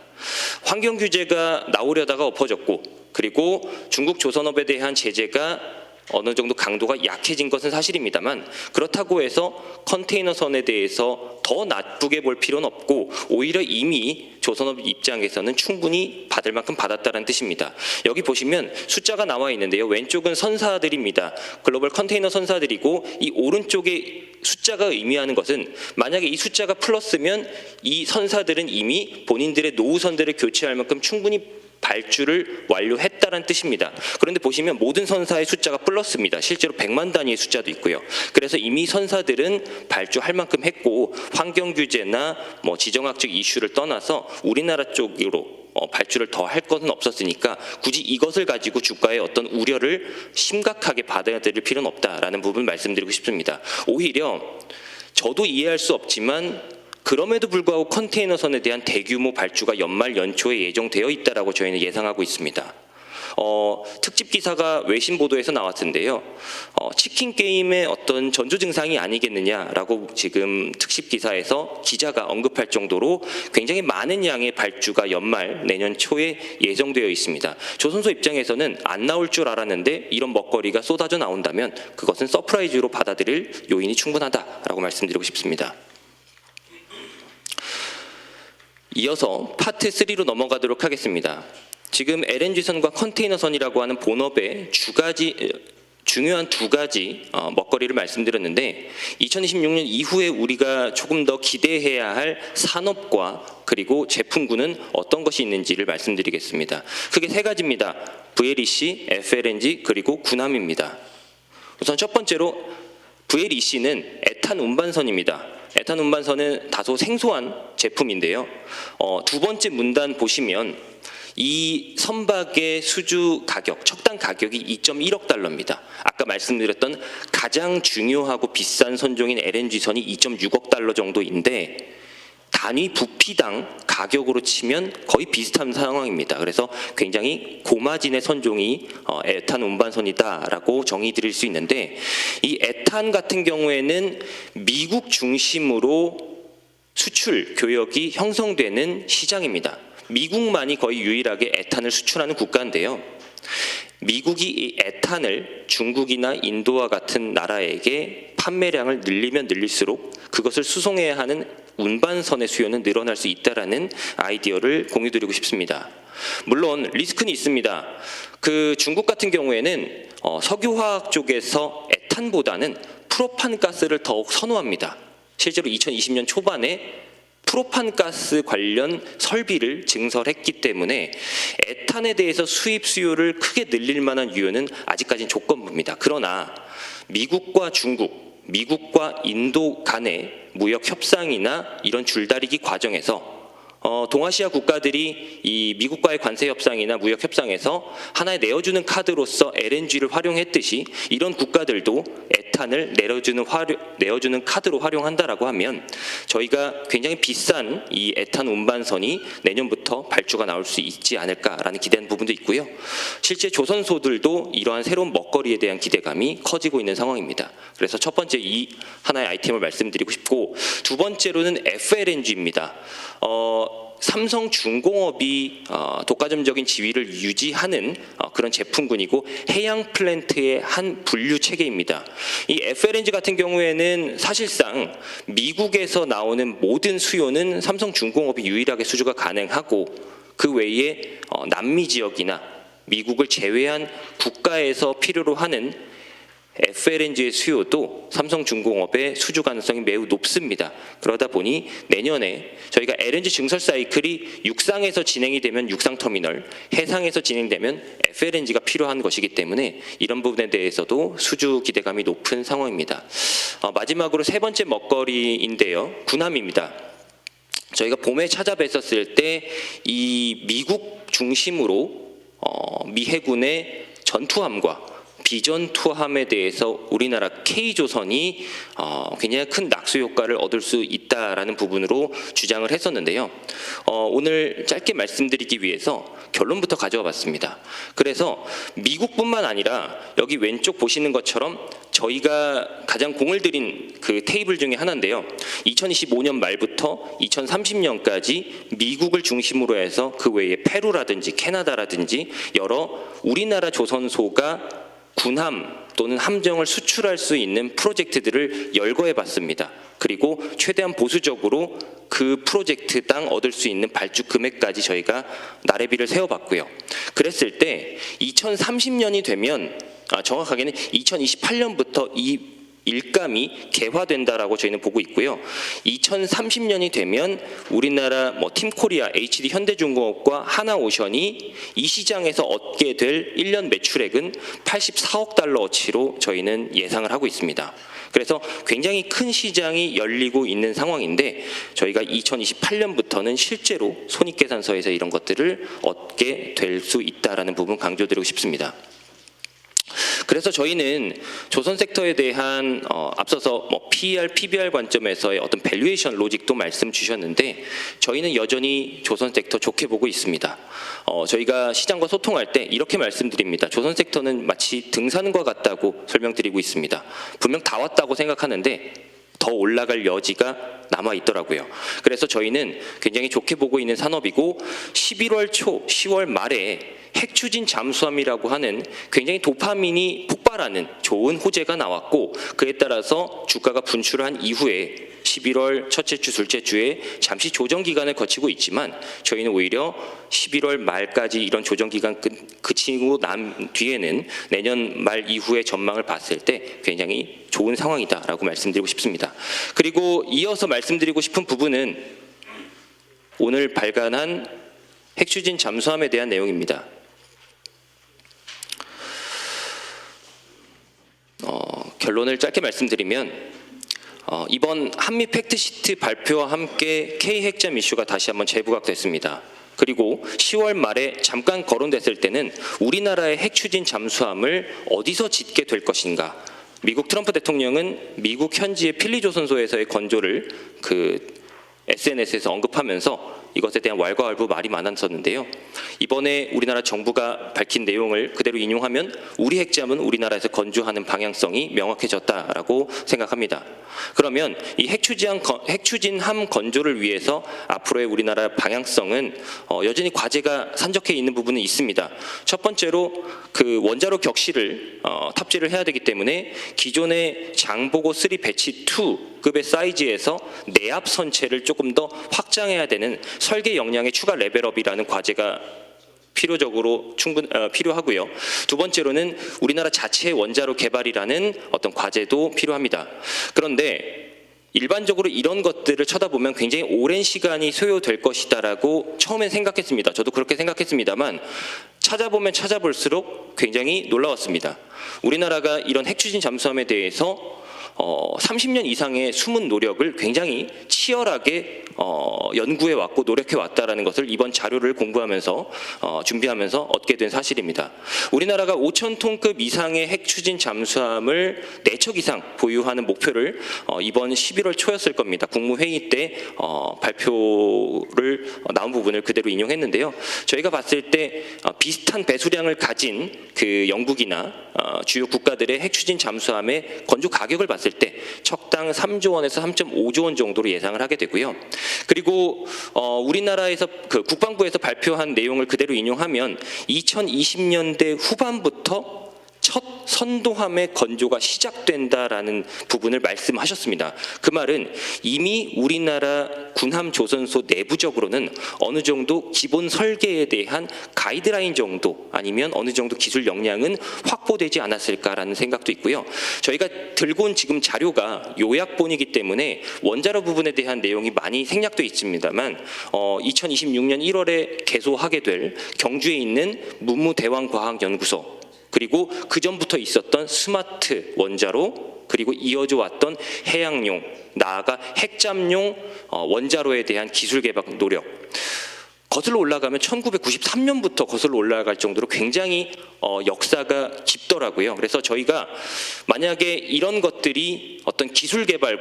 환경 규제가 나오려다가 엎어졌고 그리고 중국 조선업에 대한 제재가 어느 정도 강도가 약해진 것은 사실입니다만 그렇다고 해서 컨테이너선에 대해서 더 나쁘게 볼 필요는 없고 오히려 이미 조선업 입장에서는 충분히 받을 만큼 받았다는 뜻입니다. 여기 보시면 숫자가 나와 있는데요. 왼쪽은 선사들입니다. 글로벌 컨테이너 선사들이고 이 오른쪽에 숫자가 의미하는 것은 만약에 이 숫자가 플러스면 이 선사들은 이미 본인들의 노후선들을 교체할 만큼 충분히 발주를 완료했다는 뜻입니다. 그런데 보시면 모든 선사의 숫자가 플러스입니다. 실제로 100만 단위의 숫자도 있고요. 그래서 이미 선사들은 발주할 만큼 했고 환경 규제나 뭐 지정학적 이슈를 떠나서 우리나라 쪽으로 발주를 더 할 것은 없었으니까 굳이 이것을 가지고 주가의 어떤 우려를 심각하게 받아들일 필요는 없다라는 부분을 말씀드리고 싶습니다. 오히려 저도 이해할 수 없지만 그럼에도 불구하고 컨테이너선에 대한 대규모 발주가 연말 연초에 예정되어 있다라고 저희는 예상하고 있습니다. 특집 기사가 외신 보도에서 나왔던데요. 치킨 게임의 어떤 전조 증상이 아니겠느냐라고 지금 특집 기사에서 기자가 언급할 정도로 굉장히 많은 양의 발주가 연말 내년 초에 예정되어 있습니다. 조선소 입장에서는 안 나올 줄 알았는데 이런 먹거리가 쏟아져 나온다면 그것은 서프라이즈로 받아들일 요인이 충분하다라고 말씀드리고 싶습니다. 이어서 파트 3로 넘어가도록 하겠습니다. 지금 LNG선과 컨테이너선이라고 하는 본업의 중요한 두 가지 먹거리를 말씀드렸는데 2026년 이후에 우리가 조금 더 기대해야 할 산업과 그리고 제품군은 어떤 것이 있는지를 말씀드리겠습니다. 크게 세 가지입니다. VLEC, FLNG 그리고 군함입니다. 우선 첫 번째로 VLEC는 에탄 운반선입니다. 에탄 운반선은 다소 생소한 제품인데요. 두 번째 문단 보시면 이 선박의 수주 가격, 척당 가격이 2.1억 달러입니다. 아까 말씀드렸던 가장 중요하고 비싼 선종인 LNG선이 2.6억 달러 정도인데 단위 부피당 가격으로 치면 거의 비슷한 상황입니다. 그래서 굉장히 고마진의 선종이 에탄 운반선이다라고 정의 드릴 수 있는데 이 에탄 같은 경우에는 미국 중심으로 수출 교역이 형성되는 시장입니다. 미국만이 거의 유일하게 에탄을 수출하는 국가인데요. 미국이 이 에탄을 중국이나 인도와 같은 나라에게 판매량을 늘리면 늘릴수록 그것을 수송해야 하는 운반선의 수요는 늘어날 수 있다라는 아이디어를 공유드리고 싶습니다. 물론 리스크는 있습니다. 그 중국 같은 경우에는 석유화학 쪽에서 에탄보다는 프로판가스를 더욱 선호합니다. 실제로 2020년 초반에 프로판가스 관련 설비를 증설했기 때문에 에탄에 대해서 수입 수요를 크게 늘릴 만한 유효는 아직까지는 조건부입니다. 그러나 미국과 중국, 미국과 인도 간의 무역 협상이나 이런 줄다리기 과정에서 동아시아 국가들이 이 미국과의 관세 협상이나 무역 협상에서 하나의 내어주는 카드로서 LNG를 활용했듯이 이런 국가들도 에탄을 내어주는 카드로 활용한다라고 하면 저희가 굉장히 비싼 이 에탄 운반선이 내년부터 발주가 나올 수 있지 않을까라는 기대하는 부분도 있고요. 실제 조선소들도 이러한 새로운 먹거리에 대한 기대감이 커지고 있는 상황입니다. 그래서 첫 번째 이 하나의 아이템을 말씀드리고 싶고, 두 번째로는 FLNG입니다. 삼성중공업이 독과점적인 지위를 유지하는 그런 제품군이고 해양 플랜트의 한 분류 체계입니다. 이 FLNG 같은 경우에는 사실상 미국에서 나오는 모든 수요는 삼성중공업이 유일하게 수주가 가능하고, 그 외에 남미 지역이나 미국을 제외한 국가에서 필요로 하는 FLNG의 수요도 삼성중공업의 수주 가능성이 매우 높습니다. 그러다 보니 내년에 저희가 LNG 증설 사이클이 육상에서 진행이 되면 육상터미널, 해상에서 진행되면 FLNG가 필요한 것이기 때문에 이런 부분에 대해서도 수주 기대감이 높은 상황입니다. 마지막으로 세 번째 먹거리인데요. 군함입니다. 저희가 봄에 찾아뵀었을 때 이 미국 중심으로 미 해군의 전투함과 비전투함에 대해서 우리나라 K조선이 굉장히 큰 낙수 효과를 얻을 수 있다라는 부분으로 주장을 했었는데요. 오늘 짧게 말씀드리기 위해서 결론부터 가져와 봤습니다. 그래서 미국뿐만 아니라 여기 왼쪽 보시는 것처럼 저희가 가장 공을 들인 그 테이블 중에 하나인데요. 2025년 말부터 2030년까지 미국을 중심으로 해서 그 외에 페루라든지 캐나다라든지 여러 우리나라 조선소가 군함 또는 함정을 수출할 수 있는 프로젝트들을 열거해 봤습니다. 그리고 최대한 보수적으로 그 프로젝트당 얻을 수 있는 발주 금액까지 저희가 나래비를 세워봤고요. 그랬을 때 2030년이 되면 정확하게는 2028년부터 이 일감이 개화된다라고 저희는 보고 있고요. 2030년이 되면 우리나라 팀코리아, HD 현대중공업과 하나오션이 이 시장에서 얻게 될 1년 매출액은 84억 달러어치로 저희는 예상을 하고 있습니다. 그래서 굉장히 큰 시장이 열리고 있는 상황인데 저희가 2028년부터는 실제로 손익계산서에서 이런 것들을 얻게 될 수 있다라는 부분 강조드리고 싶습니다. 그래서 저희는 조선 섹터에 대한 앞서서 PER, PBR 관점에서의 어떤 밸류에이션 로직도 말씀 주셨는데 저희는 여전히 조선 섹터 좋게 보고 있습니다. 저희가 시장과 소통할 때 이렇게 말씀드립니다. 조선 섹터는 마치 등산과 같다고 설명드리고 있습니다. 분명 다 왔다고 생각하는데 더 올라갈 여지가 남아 있더라고요. 그래서 저희는 굉장히 좋게 보고 있는 산업이고 11월 초, 10월 말에 핵추진 잠수함이라고 하는 굉장히 도파민이 폭발하는 좋은 호재가 나왔고 그에 따라서 주가가 분출한 이후에 11월 첫째 주, 둘째 주에 잠시 조정 기간을 거치고 있지만 저희는 오히려 11월 말까지 이런 조정 기간 그치고 난 뒤에는 내년 말 이후의 전망을 봤을 때 굉장히 좋은 상황이다라고 말씀드리고 싶습니다. 그리고 이어서 말씀드리고 싶은 부분은 오늘 발간한 핵추진 잠수함에 대한 내용입니다. 결론을 짧게 말씀드리면 이번 한미 팩트시트 발표와 함께 K핵잠 이슈가 다시 한번 재부각됐습니다. 그리고 10월 말에 잠깐 거론됐을 때는 우리나라의 핵추진 잠수함을 어디서 짓게 될 것인가. 미국 트럼프 대통령은 미국 현지의 필리조선소에서의 건조를 SNS에서 언급하면서 이것에 대한 왈가왈부 말이 많았었는데요. 이번에 우리나라 정부가 밝힌 내용을 그대로 인용하면 우리 핵잠은 우리나라에서 건조하는 방향성이 명확해졌다라고 생각합니다. 그러면 이 핵추진함 건조를 위해서 앞으로의 우리나라 방향성은 여전히 과제가 산적해 있는 부분은 있습니다. 첫 번째로 그 원자로 격실을 탑재를 해야 되기 때문에 기존의 장보고 3 배치 2급의 사이즈에서 내압 선체를 조금 더 확장해야 되는 설계 역량의 추가 레벨업이라는 과제가 필요하고요. 두 번째로는 우리나라 자체의 원자로 개발이라는 어떤 과제도 필요합니다. 그런데 일반적으로 이런 것들을 쳐다보면 굉장히 오랜 시간이 소요될 것이다라고 처음엔 생각했습니다. 저도 그렇게 생각했습니다만 찾아보면 찾아볼수록 굉장히 놀라웠습니다. 우리나라가 이런 핵추진 잠수함에 대해서 30년 이상의 숨은 노력을 굉장히 치열하게 연구해 왔고 노력해 왔다라는 것을 이번 자료를 공부하면서 준비하면서 얻게 된 사실입니다. 우리나라가 5,000톤급 이상의 핵 추진 잠수함을 4척 이상 보유하는 목표를 이번 11월 초였을 겁니다. 국무회의 때 발표를 나온 부분을 그대로 인용했는데요. 저희가 봤을 때 비슷한 배수량을 가진 그 영국이나 주요 국가들의 핵 추진 잠수함의 건조 가격을 봤을 때 척당 3조 원에서 3.5조 원 정도로 예상을 하게 되고요. 그리고 우리나라에서 그 국방부에서 발표한 내용을 그대로 인용하면 2020년대 후반부터 첫 선도함의 건조가 시작된다라는 부분을 말씀하셨습니다. 그 말은 이미 우리나라 군함 조선소 내부적으로는 어느 정도 기본 설계에 대한 가이드라인 정도 아니면 어느 정도 기술 역량은 확보되지 않았을까라는 생각도 있고요. 저희가 들고 온 지금 자료가 요약본이기 때문에 원자로 부분에 대한 내용이 많이 생략되어 있습니다만 2026년 1월에 개소하게 될 경주에 있는 문무대왕과학연구소 그리고 그 전부터 있었던 스마트 원자로 그리고 이어져 왔던 해양용 나아가 핵잠용 원자로에 대한 기술 개발 노력 거슬러 올라가면 1993년부터 거슬러 올라갈 정도로 굉장히 역사가 깊더라고요. 그래서 저희가 만약에 이런 것들이 어떤 기술 개발에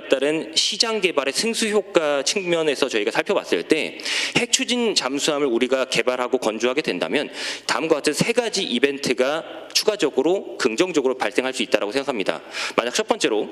따른 시장 개발의 승수 효과 측면에서 저희가 살펴봤을 때 핵 추진 잠수함을 우리가 개발하고 건조하게 된다면 다음과 같은 3가지 이벤트가 추가적으로 긍정적으로 발생할 수 있다고 생각합니다. 만약 첫 번째로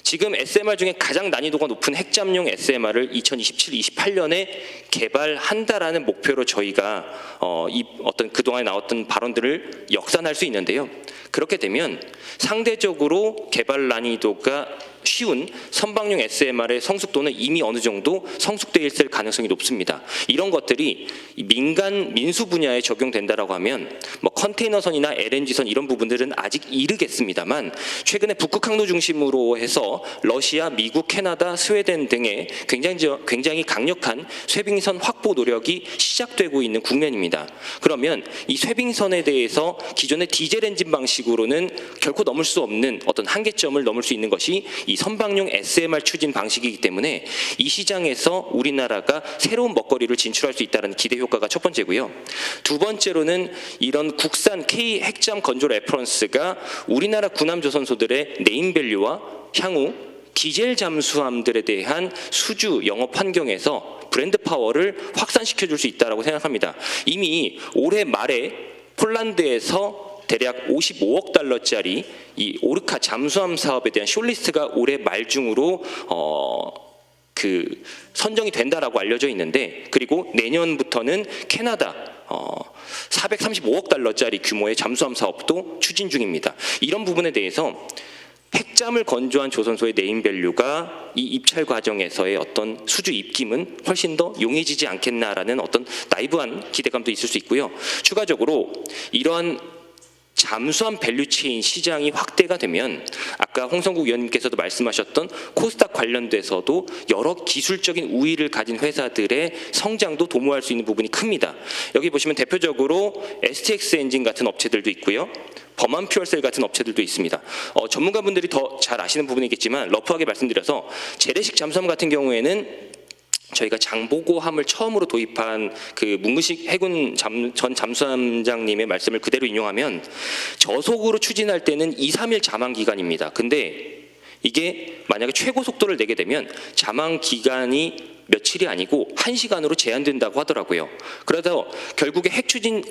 지금 SMR 중에 가장 난이도가 높은 핵잠용 SMR을 2027-28년에 개발한다라는 목표로 저희가 어떤 그동안에 나왔던 발언들을 역산할 수 있는데요. 그렇게 되면 상대적으로 개발 난이도가 쉬운 선박용 SMR의 성숙도는 이미 어느 정도 성숙되어 있을 가능성이 높습니다. 이런 것들이 민간 민수 분야에 적용된다라고 하면 뭐 컨테이너선이나 LNG선 이런 부분들은 아직 이르겠습니다만 최근에 북극 항로 중심으로 해서 러시아, 미국, 캐나다, 스웨덴 등의 굉장히 강력한 쇄빙선 확보 노력이 시작되고 있는 국면입니다. 그러면 이 쇄빙선에 대해서 기존의 디젤 엔진 방식으로는 결코 넘을 수 없는 어떤 한계점을 넘을 수 있는 것이 이 선박용 SMR 추진 방식이기 때문에 이 시장에서 우리나라가 새로운 먹거리를 진출할 수 있다는 기대 효과가 첫 번째고요. 두 번째로는 이런 국산 K 핵잠 건조 레퍼런스가 우리나라 군함 조선소들의 네임밸류와 향후 디젤 잠수함들에 대한 수주 영업 환경에서 브랜드 파워를 확산시켜 줄 수 있다고 생각합니다. 이미 올해 말에 폴란드에서 대략 55억 달러짜리 이 오르카 잠수함 사업에 대한 숏리스트가 올해 말 중으로 선정이 된다라고 알려져 있는데 그리고 내년부터는 캐나다 435억 달러짜리 규모의 잠수함 사업도 추진 중입니다. 이런 부분에 대해서 핵잠을 건조한 조선소의 네임밸류가 이 입찰 과정에서의 어떤 수주 입김은 훨씬 더 용이해지지 않겠나라는 어떤 나이브한 기대감도 있을 수 있고요. 추가적으로 이러한 잠수함 밸류체인 시장이 확대가 되면 아까 홍성국 위원님께서도 말씀하셨던 코스닥 관련돼서도 여러 기술적인 우위를 가진 회사들의 성장도 도모할 수 있는 부분이 큽니다. 여기 보시면 대표적으로 STX 엔진 같은 업체들도 있고요. 범한 퓨얼셀 같은 업체들도 있습니다. 전문가분들이 더 잘 아시는 부분이겠지만 러프하게 말씀드려서 재래식 잠수함 같은 경우에는 저희가 장보고함을 처음으로 도입한 그 문근식 해군 전 잠수함장님의 말씀을 그대로 인용하면 저속으로 추진할 때는 2-3일 자망 기간입니다. 근데 이게 만약에 최고 속도를 내게 되면 자망 기간이 며칠이 아니고 1시간으로 제한된다고 하더라고요. 그래서 결국에 핵 추진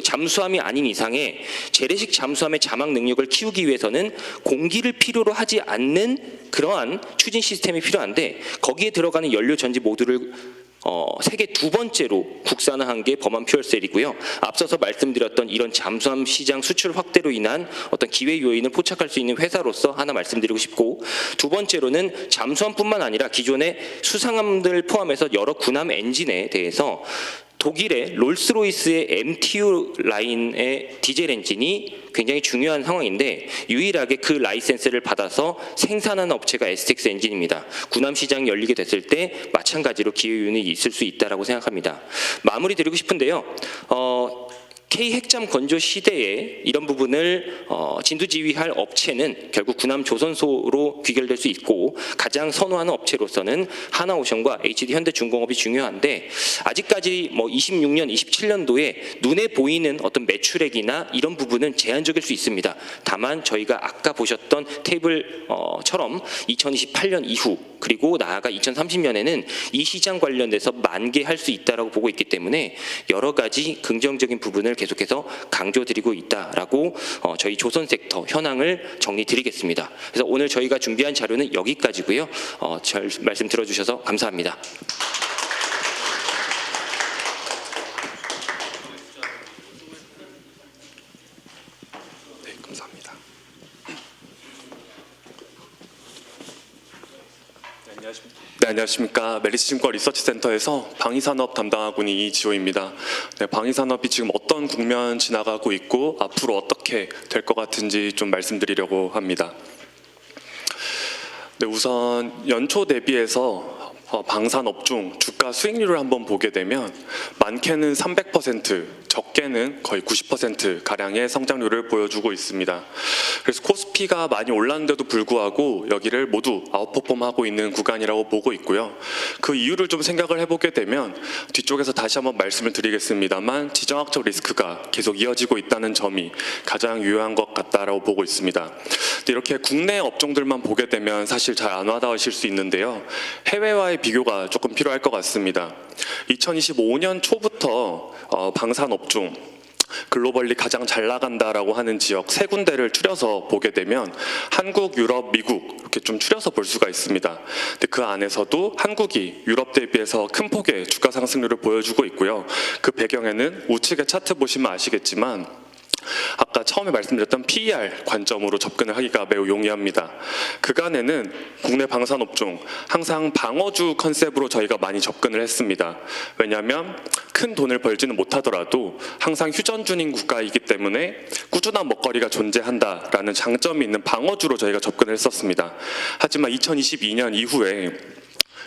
잠수함이 아닌 이상의 재래식 잠수함의 자망 능력을 키우기 위해서는 공기를 필요로 하지 않는 그러한 추진 시스템이 필요한데 거기에 들어가는 연료 전지 모듈을 세계 2번째로 국산화한 게 범한 퓨얼셀이고요. 앞서서 말씀드렸던 이런 잠수함 시장 수출 확대로 인한 어떤 기회 요인을 포착할 수 있는 회사로서 하나 말씀드리고 싶고 두 번째로는 잠수함뿐만 아니라 기존의 수상함들 포함해서 여러 군함 엔진에 대해서 독일의 롤스로이스의 MTU 라인의 디젤 엔진이 굉장히 중요한 상황인데 유일하게 그 라이센스를 받아서 생산하는 업체가 STX 엔진입니다. 군함 시장이 열리게 됐을 때 마찬가지로 기회 요인이 있을 수 있다라고 생각합니다. 마무리 드리고 싶은데요. K 핵잠 건조 시대에 이런 부분을 진두지휘할 업체는 결국 군함 조선소로 귀결될 수 있고 가장 선호하는 업체로서는 하나오션과 HD 현대중공업이 중요한데 아직까지 뭐 26년, 27년도에 눈에 보이는 어떤 매출액이나 이런 부분은 제한적일 수 있습니다. 다만 저희가 아까 보셨던 테이블처럼 2028년 이후 그리고 나아가 2030년에는 이 시장 관련돼서 만개할 수 있다라고 보고 있기 때문에 여러 가지 긍정적인 부분을 계속해서 강조드리고 있다라고 저희 조선 섹터 현황을 정리드리겠습니다. 그래서 오늘 저희가 준비한 자료는 여기까지고요. 잘 말씀 들어주셔서 감사합니다. 네, 감사합니다. 네, 안녕하십니까. 메리츠증권 리서치센터에서 방위산업 담당하고 있는 이지호입니다. 네, 방위산업이 지금 어떤 국면 지나가고 있고 앞으로 어떻게 될 것 같은지 좀 말씀드리려고 합니다. 네, 우선 연초 대비해서 방산업종 주가 수익률을 한번 보게 되면 많게는 300%, 적게는 거의 90% 가량의 성장률을 보여주고 있습니다. 그래서 코스피가 많이 올랐는데도 불구하고 여기를 모두 아웃퍼폼하고 있는 구간이라고 보고 있고요. 그 이유를 좀 생각을 해보게 되면 뒤쪽에서 다시 한번 말씀을 드리겠습니다만 지정학적 리스크가 계속 이어지고 있다는 점이 가장 유효한 것 같다라고 보고 있습니다. 이렇게 국내 업종들만 보게 되면 사실 잘 안 와닿으실 수 있는데요. 해외와의 비교가 조금 필요할 것 같습니다. 2025년 초부터 방산업종 글로벌리 가장 잘 나간다라고 하는 지역 세 군데를 추려서 보게 되면 한국, 유럽, 미국 이렇게 좀 추려서 볼 수가 있습니다. 근데 그 안에서도 한국이 유럽 대비해서 큰 폭의 주가 상승률을 보여주고 있고요. 그 배경에는 우측의 차트 보시면 아시겠지만 아까 처음에 말씀드렸던 PER 관점으로 접근을 하기가 매우 용이합니다. 그간에는 국내 방산업종 항상 방어주 컨셉으로 저희가 많이 접근을 했습니다. 왜냐하면 큰 돈을 벌지는 못하더라도 항상 휴전중인 국가이기 때문에 꾸준한 먹거리가 존재한다라는 장점이 있는 방어주로 저희가 접근을 했었습니다. 하지만 2022년 이후에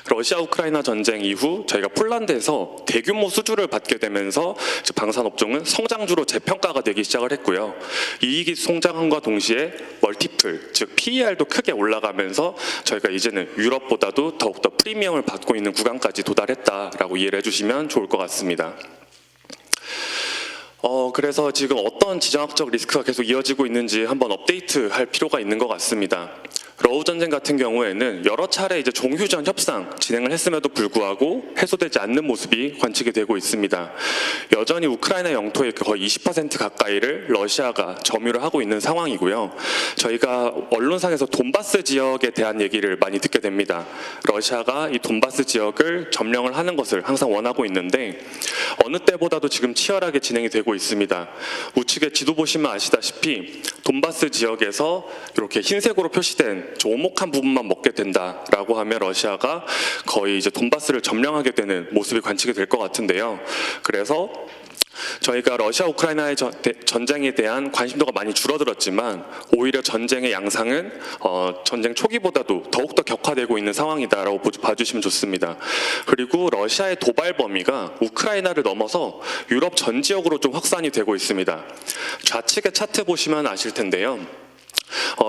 러시아 우크라이나 전쟁 이후 저희가 폴란드에서 대규모 수주를 받게 되면서 방산업종은 성장주로 재평가가 되기 시작을 했고요. 이익이 성장함과 동시에 멀티플, 즉 PER도 크게 올라가면서 저희가 이제는 유럽보다도 더욱더 프리미엄을 받고 있는 구간까지 도달했다라고 이해를 해주시면 좋을 것 같습니다. 그래서 지금 어떤 지정학적 리스크가 계속 이어지고 있는지 한번 업데이트할 필요가 있는 것 같습니다. 러우 전쟁 같은 경우에는 여러 차례 이제 종휴전 협상 진행을 했음에도 불구하고 해소되지 않는 모습이 관측이 되고 있습니다. 여전히 우크라이나 영토의 거의 20% 가까이를 러시아가 점유를 하고 있는 상황이고요. 저희가 언론상에서 돈바스 지역에 대한 얘기를 많이 듣게 됩니다. 러시아가 이 돈바스 지역을 점령을 하는 것을 항상 원하고 있는데 어느 때보다도 지금 치열하게 진행이 되고 있습니다. 우측에 지도 보시면 아시다시피 돈바스 지역에서 이렇게 흰색으로 표시된 저 오목한 부분만 먹게 된다라고 하면 러시아가 거의 이제 돈바스를 점령하게 되는 모습이 관측이 될 것 같은데요. 그래서 저희가 러시아 우크라이나의 전쟁에 대한 관심도가 많이 줄어들었지만 오히려 전쟁의 양상은 전쟁 초기보다도 더욱더 격화되고 있는 상황이다라고 봐주시면 좋습니다. 그리고 러시아의 도발 범위가 우크라이나를 넘어서 유럽 전 지역으로 좀 확산이 되고 있습니다. 좌측의 차트 보시면 아실 텐데요.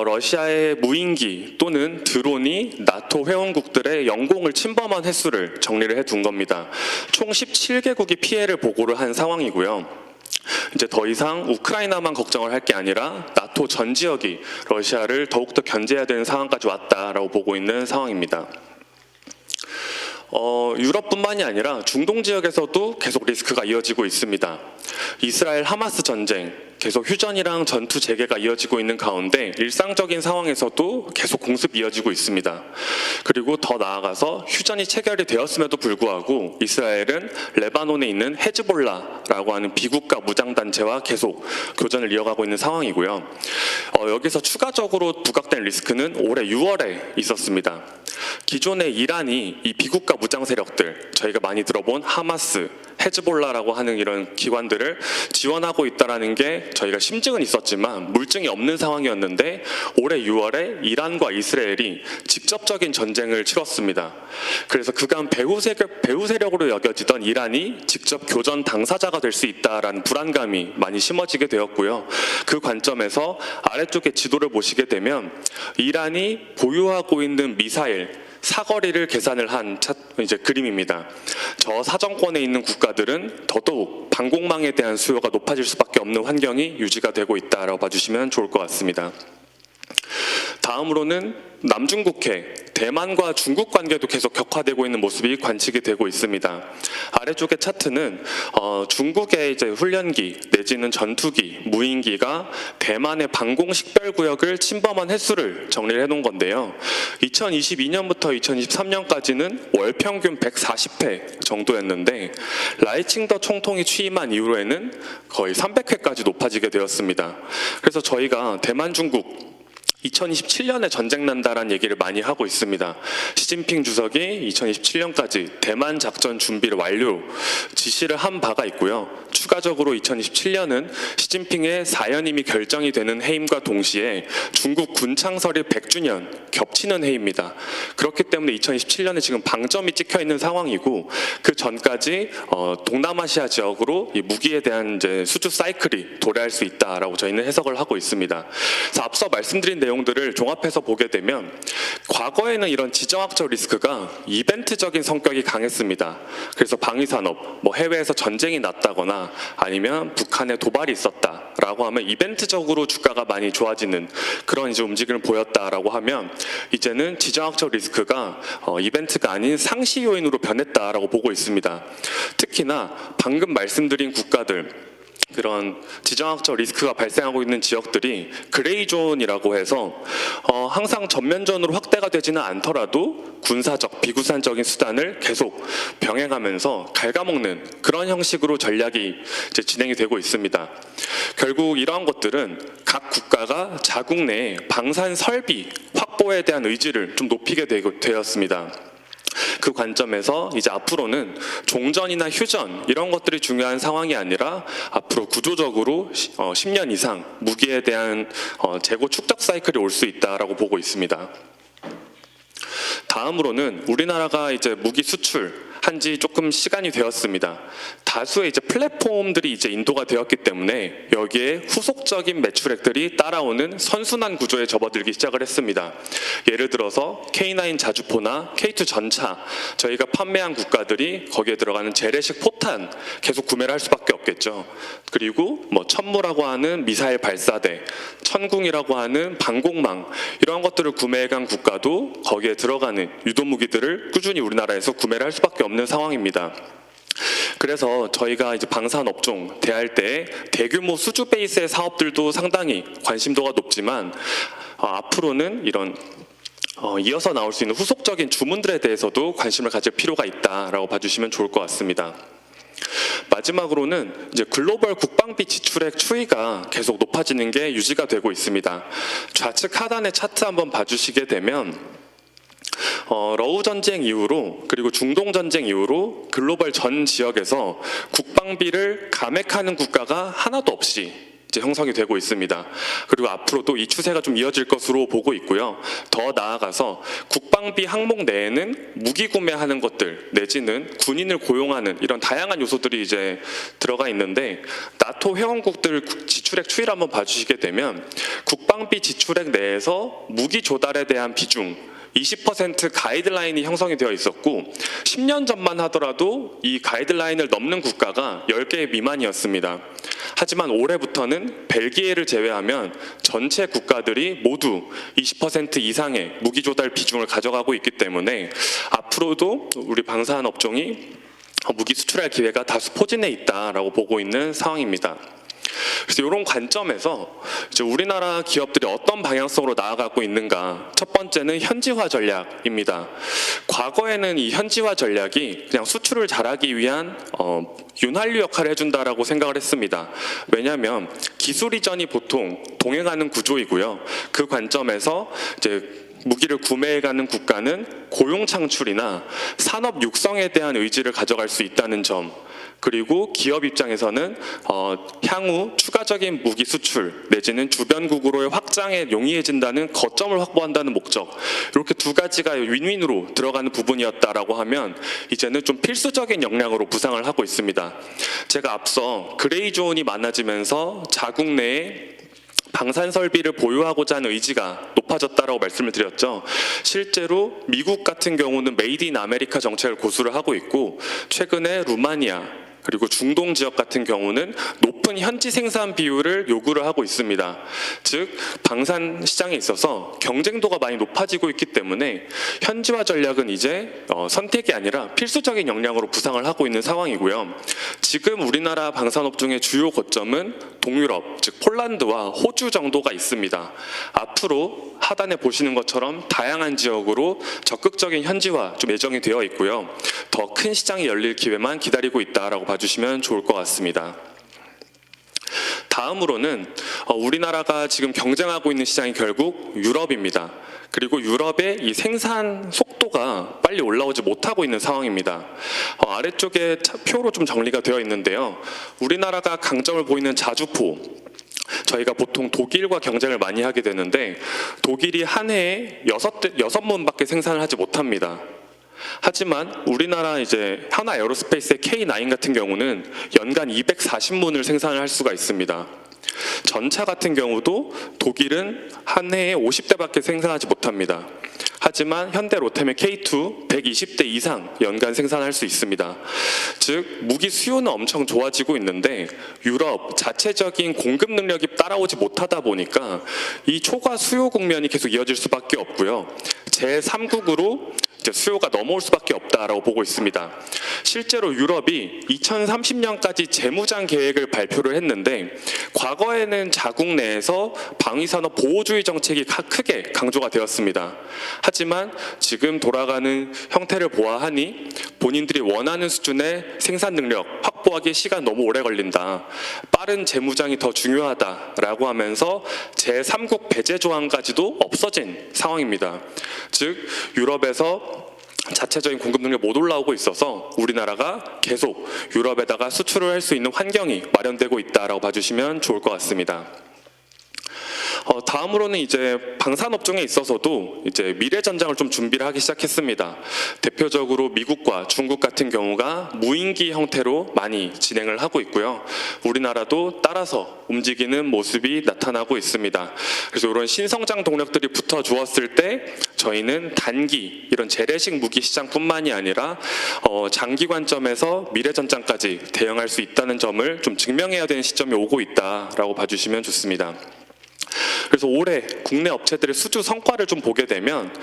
러시아의 무인기 또는 드론이 나토 회원국들의 영공을 침범한 횟수를 정리를 해둔 겁니다. 총 17개국이 피해를 보고를 한 상황이고요. 이제 더 이상 우크라이나만 걱정을 할 게 아니라 나토 전 지역이 러시아를 더욱더 견제해야 되는 상황까지 왔다라고 보고 있는 상황입니다. 유럽뿐만이 아니라 중동 지역에서도 계속 리스크가 이어지고 있습니다. 이스라엘 하마스 전쟁, 계속 휴전이랑 전투 재개가 이어지고 있는 가운데 일상적인 상황에서도 계속 공습이 이어지고 있습니다. 그리고 더 나아가서 휴전이 체결이 되었음에도 불구하고 이스라엘은 레바논에 있는 헤즈볼라라고 하는 비국가 무장단체와 계속 교전을 이어가고 있는 상황이고요. 여기서 추가적으로 부각된 리스크는 올해 6월에 있었습니다. 기존의 이란이 이 비국가 무장 세력들, 저희가 많이 들어본 하마스, 헤즈볼라라고 하는 이런 기관들을 지원하고 있다라는 게 저희가 심증은 있었지만 물증이 없는 상황이었는데 올해 6월에 이란과 이스라엘이 직접적인 전쟁을 치렀습니다. 그래서 그간 배후 세력으로 여겨지던 이란이 직접 교전 당사자가 될 수 있다라는 불안감이 많이 심어지게 되었고요. 그 관점에서 아래쪽에 지도를 보시게 되면 이란이 보유하고 있는 미사일 사거리를 계산을 한 이제 그림입니다. 저 사정권에 있는 국가들은 더더욱 방공망에 대한 수요가 높아질 수밖에 없는 환경이 유지가 되고 있다라고 봐주시면 좋을 것 같습니다. 다음으로는 남중국해, 대만과 중국 관계도 계속 격화되고 있는 모습이 관측이 되고 있습니다. 아래쪽의 차트는 중국의 이제 훈련기 내지는 전투기, 무인기가 대만의 방공 식별구역을 침범한 횟수를 정리를 해놓은 건데요. 2022년부터 2023년까지는 월 평균 140회 정도였는데 라이칭더 총통이 취임한 이후에는 거의 300회까지 높아지게 되었습니다. 그래서 저희가 대만, 중국 2027년에 전쟁 난다라는 얘기를 많이 하고 있습니다. 시진핑 주석이 2027년까지 대만 작전 준비를 완료 지시를 한 바가 있고요. 추가적으로 2027년은 시진핑의 사연임이 결정이 되는 해임과 동시에 중국 군창설이 100주년 겹치는 해입니다. 그렇기 때문에 2027년에 지금 방점이 찍혀 있는 상황이고 그 전까지 동남아시아 지역으로 이 무기에 대한 이제 수주 사이클이 도래할 수 있다라고 저희는 해석을 하고 있습니다. 그래서 앞서 말씀드린 내용들을 종합해서 보게 되면 과거에는 이런 지정학적 리스크가 이벤트적인 성격이 강했습니다. 그래서 방위산업, 해외에서 전쟁이 났다거나 아니면 북한에 도발이 있었다라고 하면 이벤트적으로 주가가 많이 좋아지는 그런 이제 움직임을 보였다라고 하면 이제는 지정학적 리스크가 이벤트가 아닌 상시 요인으로 변했다라고 보고 있습니다. 특히나 방금 말씀드린 국가들 그런 지정학적 리스크가 발생하고 있는 지역들이 그레이존이라고 해서 항상 전면전으로 확대가 되지는 않더라도 군사적, 비구산적인 수단을 계속 병행하면서 갉아먹는 그런 형식으로 전략이 이제 진행이 되고 있습니다. 결국 이러한 것들은 각 국가가 자국 내에 방산 설비 확보에 대한 의지를 좀 높이게 되었습니다. 그 관점에서 이제 앞으로는 종전이나 휴전 이런 것들이 중요한 상황이 아니라 앞으로 구조적으로 10년 이상 무기에 대한 재고 축적 사이클이 올 수 있다라고 보고 있습니다. 다음으로는 우리나라가 이제 무기 수출 한지 조금 시간이 되었습니다. 다수의 이제 플랫폼들이 이제 인도가 되었기 때문에 여기에 후속적인 매출액들이 따라오는 선순환 구조에 접어들기 시작을 했습니다. 예를 들어서 K9 자주포나 K2 전차 저희가 판매한 국가들이 거기에 들어가는 재래식 포탄 계속 구매를 할 수밖에 없겠죠. 그리고 천무라고 하는 미사일 발사대, 천궁이라고 하는 방공망 이런 것들을 구매해간 국가도 거기에 들어가는 유도무기들을 꾸준히 우리나라에서 구매를 할 수밖에 없는 상황입니다. 그래서 저희가 이제 방산업종 대할 때 대규모 수주 베이스의 사업들도 상당히 관심도가 높지만 앞으로는 이런 이어서 나올 수 있는 후속적인 주문들에 대해서도 관심을 가질 필요가 있다라고 봐주시면 좋을 것 같습니다. 마지막으로는 이제 글로벌 국방비 지출액 추이가 계속 높아지는 게 유지가 되고 있습니다. 좌측 하단의 차트 한번 봐주시게 되면 러우 전쟁 이후로 그리고 중동 전쟁 이후로 글로벌 전 지역에서 국방비를 감액하는 국가가 하나도 없이 이제 형성이 되고 있습니다. 그리고 앞으로도 이 추세가 좀 이어질 것으로 보고 있고요. 더 나아가서 국방비 항목 내에는 무기 구매하는 것들 내지는 군인을 고용하는 이런 다양한 요소들이 이제 들어가 있는데 나토 회원국들 지출액 추이를 한번 봐주시게 되면 국방비 지출액 내에서 무기 조달에 대한 비중 20% 가이드라인이 형성이 되어 있었고 10년 전만 하더라도 이 가이드라인을 넘는 국가가 10개 미만이었습니다. 하지만 올해부터는 벨기에를 제외하면 전체 국가들이 모두 20% 이상의 무기 조달 비중을 가져가고 있기 때문에 앞으로도 우리 방산업종이 무기 수출할 기회가 다수 포진해 있다라고 보고 있는 상황입니다. 그래서 이런 관점에서 이제 우리나라 기업들이 어떤 방향성으로 나아가고 있는가, 첫 번째는 현지화 전략입니다. 과거에는 이 현지화 전략이 그냥 수출을 잘하기 위한 윤활유 역할을 해준다라고 생각을 했습니다. 왜냐하면 기술 이전이 보통 동행하는 구조이고요. 그 관점에서 이제 무기를 구매해가는 국가는 고용 창출이나 산업 육성에 대한 의지를 가져갈 수 있다는 점, 그리고 기업 입장에서는 향후 추가적인 무기 수출 내지는 주변국으로의 확장에 용이해진다는 거점을 확보한다는 목적, 이렇게 두 가지가 윈윈으로 들어가는 부분이었다라고 하면 이제는 좀 필수적인 역량으로 부상을 하고 있습니다. 제가 앞서 그레이존이 많아지면서 자국 내에 방산 설비를 보유하고자 하는 의지가 높아졌다라고 말씀을 드렸죠. 실제로 미국 같은 경우는 메이드 인 아메리카 정책을 고수를 하고 있고, 최근에 루마니아 그리고 중동 지역 같은 경우는 높은 현지 생산 비율을 요구를 하고 있습니다. 즉 방산 시장에 있어서 경쟁도가 많이 높아지고 있기 때문에 현지화 전략은 이제 선택이 아니라 필수적인 역량으로 부상을 하고 있는 상황이고요. 지금 우리나라 방산업종의 주요 거점은 동유럽, 즉 폴란드와 호주 정도가 있습니다. 앞으로 하단에 보시는 것처럼 다양한 지역으로 적극적인 현지화 좀 예정이 되어 있고요. 더 큰 시장이 열릴 기회만 기다리고 있다라고 봐주시면 좋을 것 같습니다. 다음으로는 우리나라가 지금 경쟁하고 있는 시장이 결국 유럽입니다. 그리고 유럽의 이 생산 속도가 빨리 올라오지 못하고 있는 상황입니다. 아래쪽에 표로 좀 정리가 되어 있는데요. 우리나라가 강점을 보이는 자주포, 저희가 보통 독일과 경쟁을 많이 하게 되는데 독일이 한 해에 6문밖에 생산을 하지 못합니다. 하지만 우리나라 이제 하나 에어로스페이스의 K9 같은 경우는 연간 240문을 생산을 할 수가 있습니다. 전차 같은 경우도 독일은 한 해에 50대밖에 생산하지 못합니다. 하지만 현대 로템의 K2 120대 이상 연간 생산할 수 있습니다. 즉 무기 수요는 엄청 좋아지고 있는데 유럽 자체적인 공급 능력이 따라오지 못하다 보니까 이 초과 수요 국면이 계속 이어질 수밖에 없고요. 제3국으로 수요가 넘어올 수밖에 없다라고 보고 있습니다. 실제로 유럽이 2030년까지 재무장 계획을 발표를 했는데 과거에는 자국 내에서 방위산업 보호주의 정책이 크게 강조가 되었습니다. 하지만 지금 돌아가는 형태를 보아하니 본인들이 원하는 수준의 생산 능력 확보하기에 시간 너무 오래 걸린다. 빠른 재무장이 더 중요하다라고 하면서 제3국 배제 조항까지도 없어진 상황입니다. 즉 유럽에서 자체적인 공급 능력이 못 올라오고 있어서 우리나라가 계속 유럽에다가 수출을 할 수 있는 환경이 마련되고 있다라고 봐주시면 좋을 것 같습니다. 다음으로는 이제 방산업종에 있어서도 이제 미래 전장을 좀 준비를 하기 시작했습니다. 대표적으로 미국과 중국 같은 경우가 무인기 형태로 많이 진행을 하고 있고요. 우리나라도 따라서 움직이는 모습이 나타나고 있습니다. 그래서 이런 신성장 동력들이 붙어 주었을 때 저희는 단기 이런 재래식 무기 시장뿐만이 아니라 장기 관점에서 미래 전장까지 대응할 수 있다는 점을 좀 증명해야 되는 시점이 오고 있다라고 봐주시면 좋습니다. 그래서 올해 국내 업체들의 수주 성과를 좀 보게 되면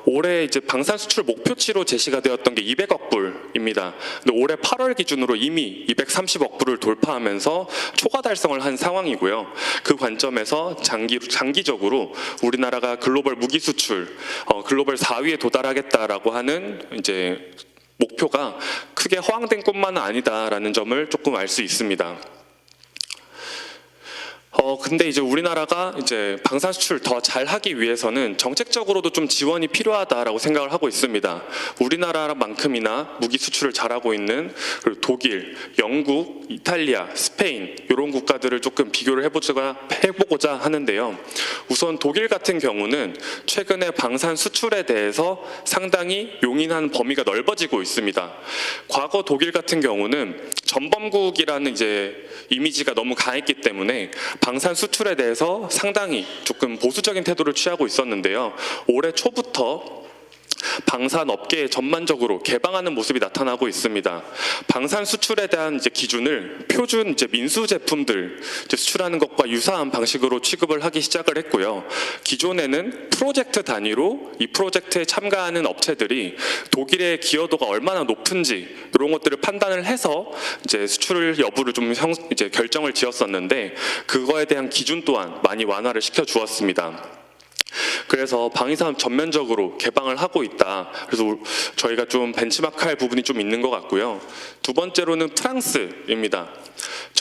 올해 이제 방산 수출 목표치로 제시가 되었던 게 200억 불입니다. 근데 올해 8월 기준으로 이미 230억 불을 돌파하면서 초과 달성을 한 상황이고요. 그 관점에서 장기적으로 우리나라가 글로벌 무기 수출 글로벌 4위에 도달하겠다라고 하는 이제 목표가 크게 허황된 것만은 아니다라는 점을 조금 알 수 있습니다. 근데 이제 우리나라가 이제 방산 수출 더 잘하기 위해서는 정책적으로도 좀 지원이 필요하다라고 생각을 하고 있습니다. 우리나라만큼이나 무기 수출을 잘하고 있는 그리고 독일, 영국, 이탈리아, 스페인 이런 국가들을 조금 비교를 해보고자 하는데요. 우선 독일 같은 경우는 최근에 방산 수출에 대해서 상당히 용인하는 범위가 넓어지고 있습니다. 과거 독일 같은 경우는 전범국이라는 이제 이미지가 너무 강했기 때문에 방산 수출에 대해서 상당히 조금 보수적인 태도를 취하고 있었는데요. 올해 초부터 방산 업계에 전반적으로 개방하는 모습이 나타나고 있습니다. 방산 수출에 대한 이제 기준을 표준 이제 민수 제품들 이제 수출하는 것과 유사한 방식으로 취급을 하기 시작을 했고요. 기존에는 프로젝트 단위로 이 프로젝트에 참가하는 업체들이 독일의 기여도가 얼마나 높은지 이런 것들을 판단을 해서 이제 수출 여부를 좀 이제 결정을 지었었는데 그거에 대한 기준 또한 많이 완화를 시켜 주었습니다. 그래서 방위산업 전면적으로 개방을 하고 있다. 그래서 저희가 좀 벤치마크할 부분이 좀 있는 것 같고요. 두 번째로는 프랑스입니다.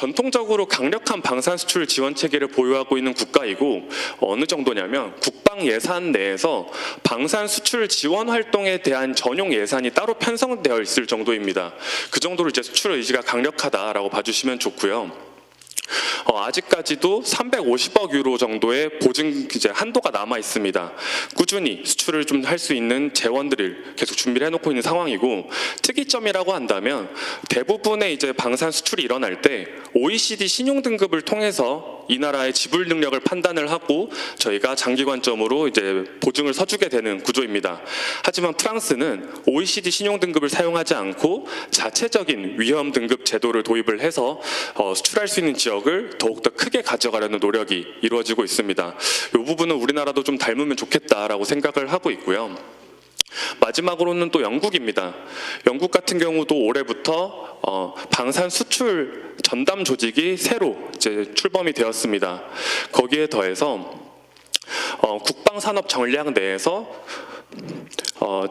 전통적으로 강력한 방산 수출 지원 체계를 보유하고 있는 국가이고 어느 정도냐면 국방 예산 내에서 방산 수출 지원 활동에 대한 전용 예산이 따로 편성되어 있을 정도입니다. 그 정도로 이제 수출 의지가 강력하다라고 봐주시면 좋고요. 아직까지도 350억 유로 정도의 보증 이제 한도가 남아 있습니다. 꾸준히 수출을 좀 할 수 있는 재원들을 계속 준비를 해놓고 있는 상황이고, 특이점이라고 한다면 대부분의 이제 방산 수출이 일어날 때 OECD 신용 등급을 통해서 이 나라의 지불 능력을 판단을 하고 저희가 장기 관점으로 이제 보증을 서주게 되는 구조입니다. 하지만 프랑스는 OECD 신용 등급을 사용하지 않고 자체적인 위험 등급 제도를 도입을 해서 수출할 수 있는 지역을 더욱더 크게 가져가려는 노력이 이루어지고 있습니다. 이 부분은 우리나라도 좀 닮으면 좋겠다라고 생각을 하고 있고요. 마지막으로는 또 영국입니다. 영국 같은 경우도 올해부터 방산 수출 전담 조직이 새로 이제 출범이 되었습니다. 거기에 더해서 국방산업 전략 내에서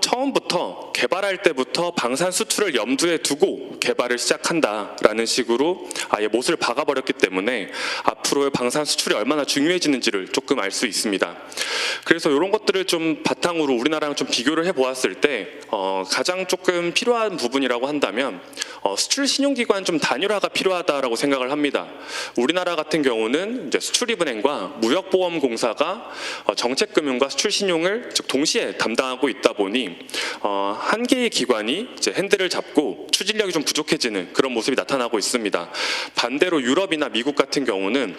처음부터 개발할 때부터 방산 수출을 염두에 두고 개발을 시작한다라는 식으로 아예 못을 박아버렸기 때문에 앞으로의 방산 수출이 얼마나 중요해지는지를 조금 알 수 있습니다. 그래서 이런 것들을 좀 바탕으로 우리나라랑 좀 비교를 해보았을 때 가장 조금 필요한 부분이라고 한다면 수출 신용기관 좀 단일화가 필요하다라고 생각을 합니다. 우리나라 같은 경우는 이제 수출입은행과 무역보험공사가 정책금융과 수출신용을 즉 동시에 담당하고 있다 보니 한 개의 기관이 이제 핸들을 잡고 추진력이 좀 부족해지는 그런 모습이 나타나고 있습니다. 반대로 유럽이나 미국 같은 경우는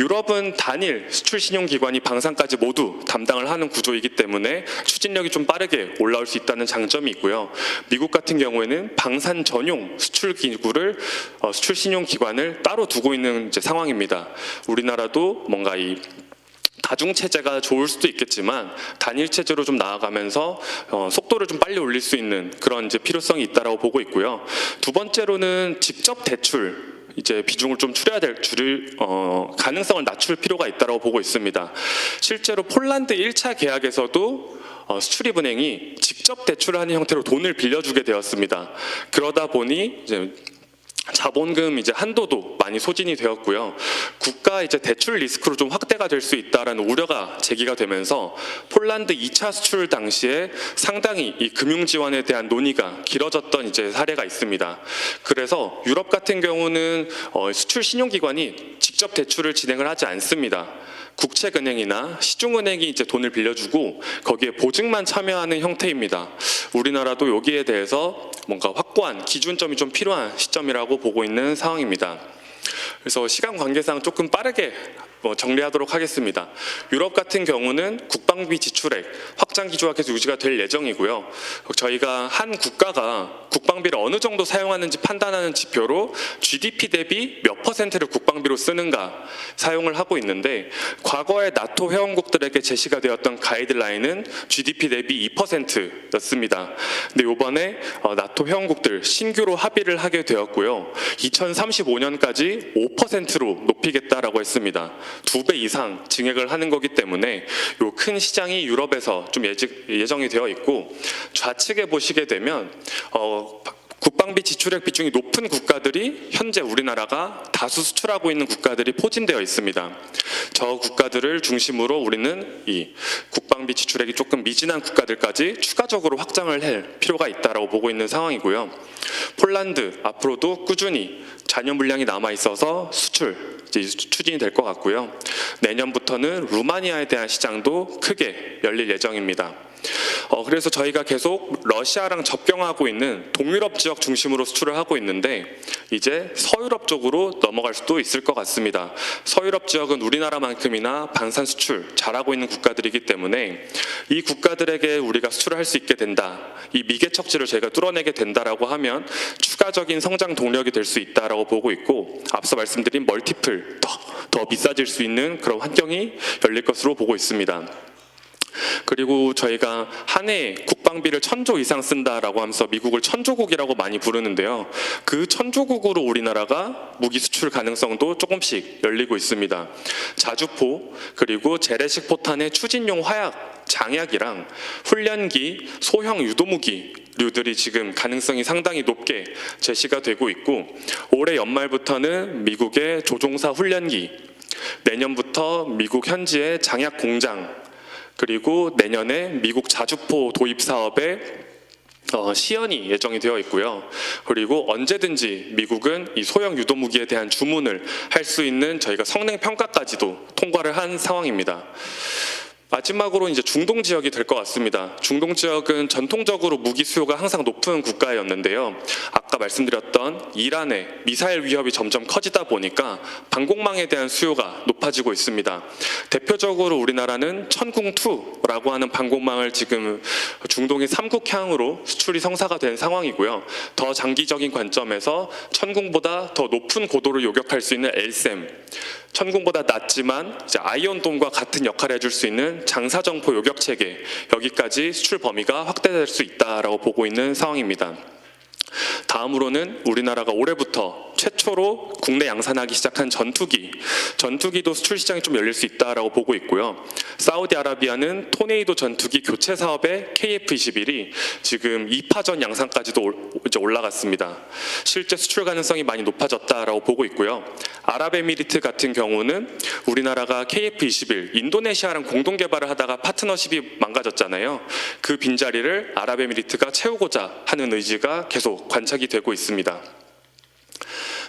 유럽은 단일 수출신용기관이 방산까지 모두 담당을 하는 구조이기 때문에 추진력이 좀 빠르게 올라올 수 있다는 장점이 있고요. 미국 같은 경우에는 방산 전용 수출기구를 수출신용기관을 따로 두고 있는 이제 상황입니다. 우리나라도 뭔가 이 다중 체제가 좋을 수도 있겠지만 단일 체제로 좀 나아가면서 속도를 좀 빨리 올릴 수 있는 그런 이제 필요성이 있다라고 보고 있고요. 두 번째로는 직접 대출 이제 비중을 좀 줄일 가능성을 낮출 필요가 있다라고 보고 있습니다. 실제로 폴란드 1차 계약에서도 수출입은행이 직접 대출을 하는 형태로 돈을 빌려주게 되었습니다. 그러다 보니 이제 자본금 이제 한도도 많이 소진이 되었고요. 국가 이제 대출 리스크로 좀 확대가 될 수 있다라는 우려가 제기가 되면서 폴란드 2차 수출 당시에 상당히 이 금융 지원에 대한 논의가 길어졌던 이제 사례가 있습니다. 그래서 유럽 같은 경우는 수출 신용기관이 직접 대출을 진행을 하지 않습니다. 국책은행이나 시중은행이 이제 돈을 빌려주고 거기에 보증만 참여하는 형태입니다. 우리나라도 여기에 대해서 뭔가 확고한 기준점이 좀 필요한 시점이라고 보고 있는 상황입니다. 그래서 시간 관계상 조금 빠르게 정리하도록 하겠습니다. 유럽 같은 경우는 국방비 지출액 확장 기조가 계속 유지가 될 예정이고요. 저희가 한 국가가 국방비를 어느 정도 사용하는지 판단하는 지표로 GDP 대비 몇 %를 국방비로 쓰는가 사용을 하고 있는데, 과거에 나토 회원국들에게 제시가 되었던 가이드라인은 GDP 대비 2%였습니다. 근데 이번에 나토 회원국들 신규로 합의를 하게 되었고요. 2035년까지 5%로 높이겠다라고 했습니다. 2배 이상 증액을 하는 거기 때문에 요 큰 시장이 유럽에서 좀 예정이 되어 있고, 좌측에 보시게 되면 국방비 지출액 비중이 높은 국가들이 현재 우리나라가 다수 수출하고 있는 국가들이 포진되어 있습니다. 저 국가들을 중심으로 우리는 이 국방비 지출액이 조금 미진한 국가들까지 추가적으로 확장을 할 필요가 있다고 보고 있는 상황이고요. 폴란드 앞으로도 꾸준히 잔여 물량이 남아 있어서 수출 이제 추진이 될 것 같고요. 내년부터는 루마니아에 대한 시장도 크게 열릴 예정입니다. 그래서 저희가 계속 러시아랑 접경하고 있는 동유럽 지역 중심으로 수출을 하고 있는데 이제 서유럽 쪽으로 넘어갈 수도 있을 것 같습니다. 서유럽 지역은 우리나라만큼이나 방산 수출 잘하고 있는 국가들이기 때문에 이 국가들에게 우리가 수출을 할 수 있게 된다. 이 미개척지를 저희가 뚫어내게 된다라고 하면 추가적인 성장 동력이 될 수 있다라고 보고 있고, 앞서 말씀드린 멀티플 더 비싸질 수 있는 그런 환경이 열릴 것으로 보고 있습니다. 그리고 저희가 한 해에 국방비를 1,000조 이상 쓴다라고 하면서 미국을 천조국이라고 많이 부르는데요. 그 천조국으로 우리나라가 무기 수출 가능성도 조금씩 열리고 있습니다. 자주포 그리고 재래식 포탄의 추진용 화약, 장약이랑 훈련기, 소형 유도무기류들이 지금 가능성이 상당히 높게 제시가 되고 있고 올해 연말부터는 미국의 조종사 훈련기, 내년부터 미국 현지의 장약 공장 그리고 내년에 미국 자주포 도입 사업에 시연이 예정이 되어 있고요. 그리고 언제든지 미국은 이 소형 유도무기에 대한 주문을 할 수 있는 저희가 성능 평가까지도 통과를 한 상황입니다. 마지막으로 이제 중동 지역이 될 것 같습니다. 중동 지역은 전통적으로 무기 수요가 항상 높은 국가였는데요. 아까 말씀드렸던 이란의 미사일 위협이 점점 커지다 보니까 방공망에 대한 수요가 높아지고 있습니다. 대표적으로 우리나라는 천궁2라고 하는 방공망을 지금 중동의 3국향으로 수출이 성사가 된 상황이고요. 더 장기적인 관점에서 천궁보다 더 높은 고도를 요격할 수 있는 LSAM, 천궁보다 낮지만 이제 아이언돔과 같은 역할을 해줄 수 있는 장사정포 요격 체계, 여기까지 수출 범위가 확대될 수 있다라고 보고 있는 상황입니다. 다음으로는 우리나라가 올해부터 최초로 국내 양산하기 시작한 전투기도 수출 시장이 좀 열릴 수 있다라고 보고 있고요. 사우디아라비아는 토네이도 전투기 교체 사업에 KF-21이 지금 2파전 양산까지도 이제 올라갔습니다. 실제 수출 가능성이 많이 높아졌다라고 보고 있고요. 아랍에미리트 같은 경우는 우리나라가 KF-21 인도네시아랑 공동 개발을 하다가 파트너십이 망가졌잖아요. 그 빈자리를 아랍에미리트가 채우고자 하는 의지가 계속 관찰이 되고 있습니다.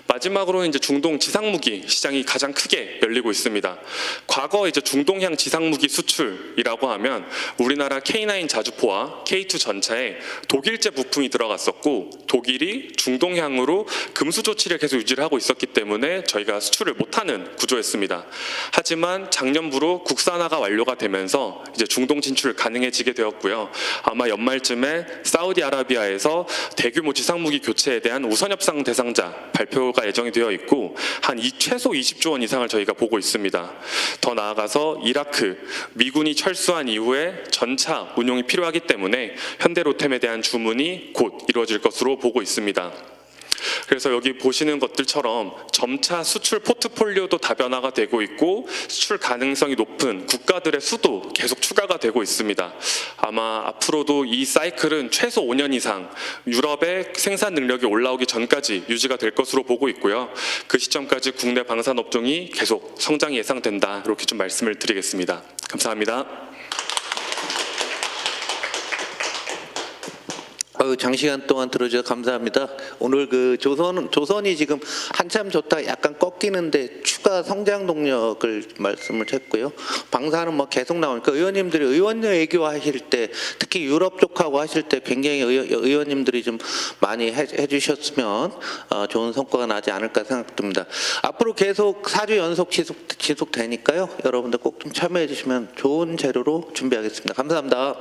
마지막으로 이제 중동 지상무기 시장이 가장 크게 열리고 있습니다. 과거 이제 중동향 지상무기 수출이라고 하면 우리나라 K9 자주포와 K2 전차에 독일제 부품이 들어갔었고 독일이 중동향으로 금수 조치를 계속 유지를 하고 있었기 때문에 저희가 수출을 못하는 구조였습니다. 하지만 작년부로 국산화가 완료가 되면서 이제 중동 진출 가능해지게 되었고요. 아마 연말쯤에 사우디아라비아에서 대규모 지상무기 교체에 대한 우선 협상 대상자 발표가 예정이 되어 있고 최소 20조 원 이상을 저희가 보고 있습니다. 더 나아가서 이라크, 미군이 철수한 이후에 전차 운용이 필요하기 때문에 현대로템에 대한 주문이 곧 이루어질 것으로 보고 있습니다. 그래서 여기 보시는 것들처럼 점차 수출 포트폴리오도 다변화가 되고 있고 수출 가능성이 높은 국가들의 수도 계속 추가가 되고 있습니다. 아마 앞으로도 이 사이클은 최소 5년 이상 유럽의 생산 능력이 올라오기 전까지 유지가 될 것으로 보고 있고요. 그 시점까지 국내 방산업종이 계속 성장이 예상된다. 이렇게 좀 말씀을 드리겠습니다. 감사합니다. 장시간 동안 들어주셔서 감사합니다. 오늘 그 조선이 지금 한참 좋다 약간 꺾이는데 추가 성장 동력을 말씀을 했고요. 방사는 뭐 계속 나오니까 의원님들이 의원 외교 하실 때 특히 유럽 쪽하고 하실 때 굉장히 의원님들이 좀 많이 해주셨으면 좋은 성과가 나지 않을까 생각됩니다. 앞으로 계속 4주 연속 지속되니까요. 여러분들 꼭 좀 참여해 주시면 좋은 재료로 준비하겠습니다. 감사합니다.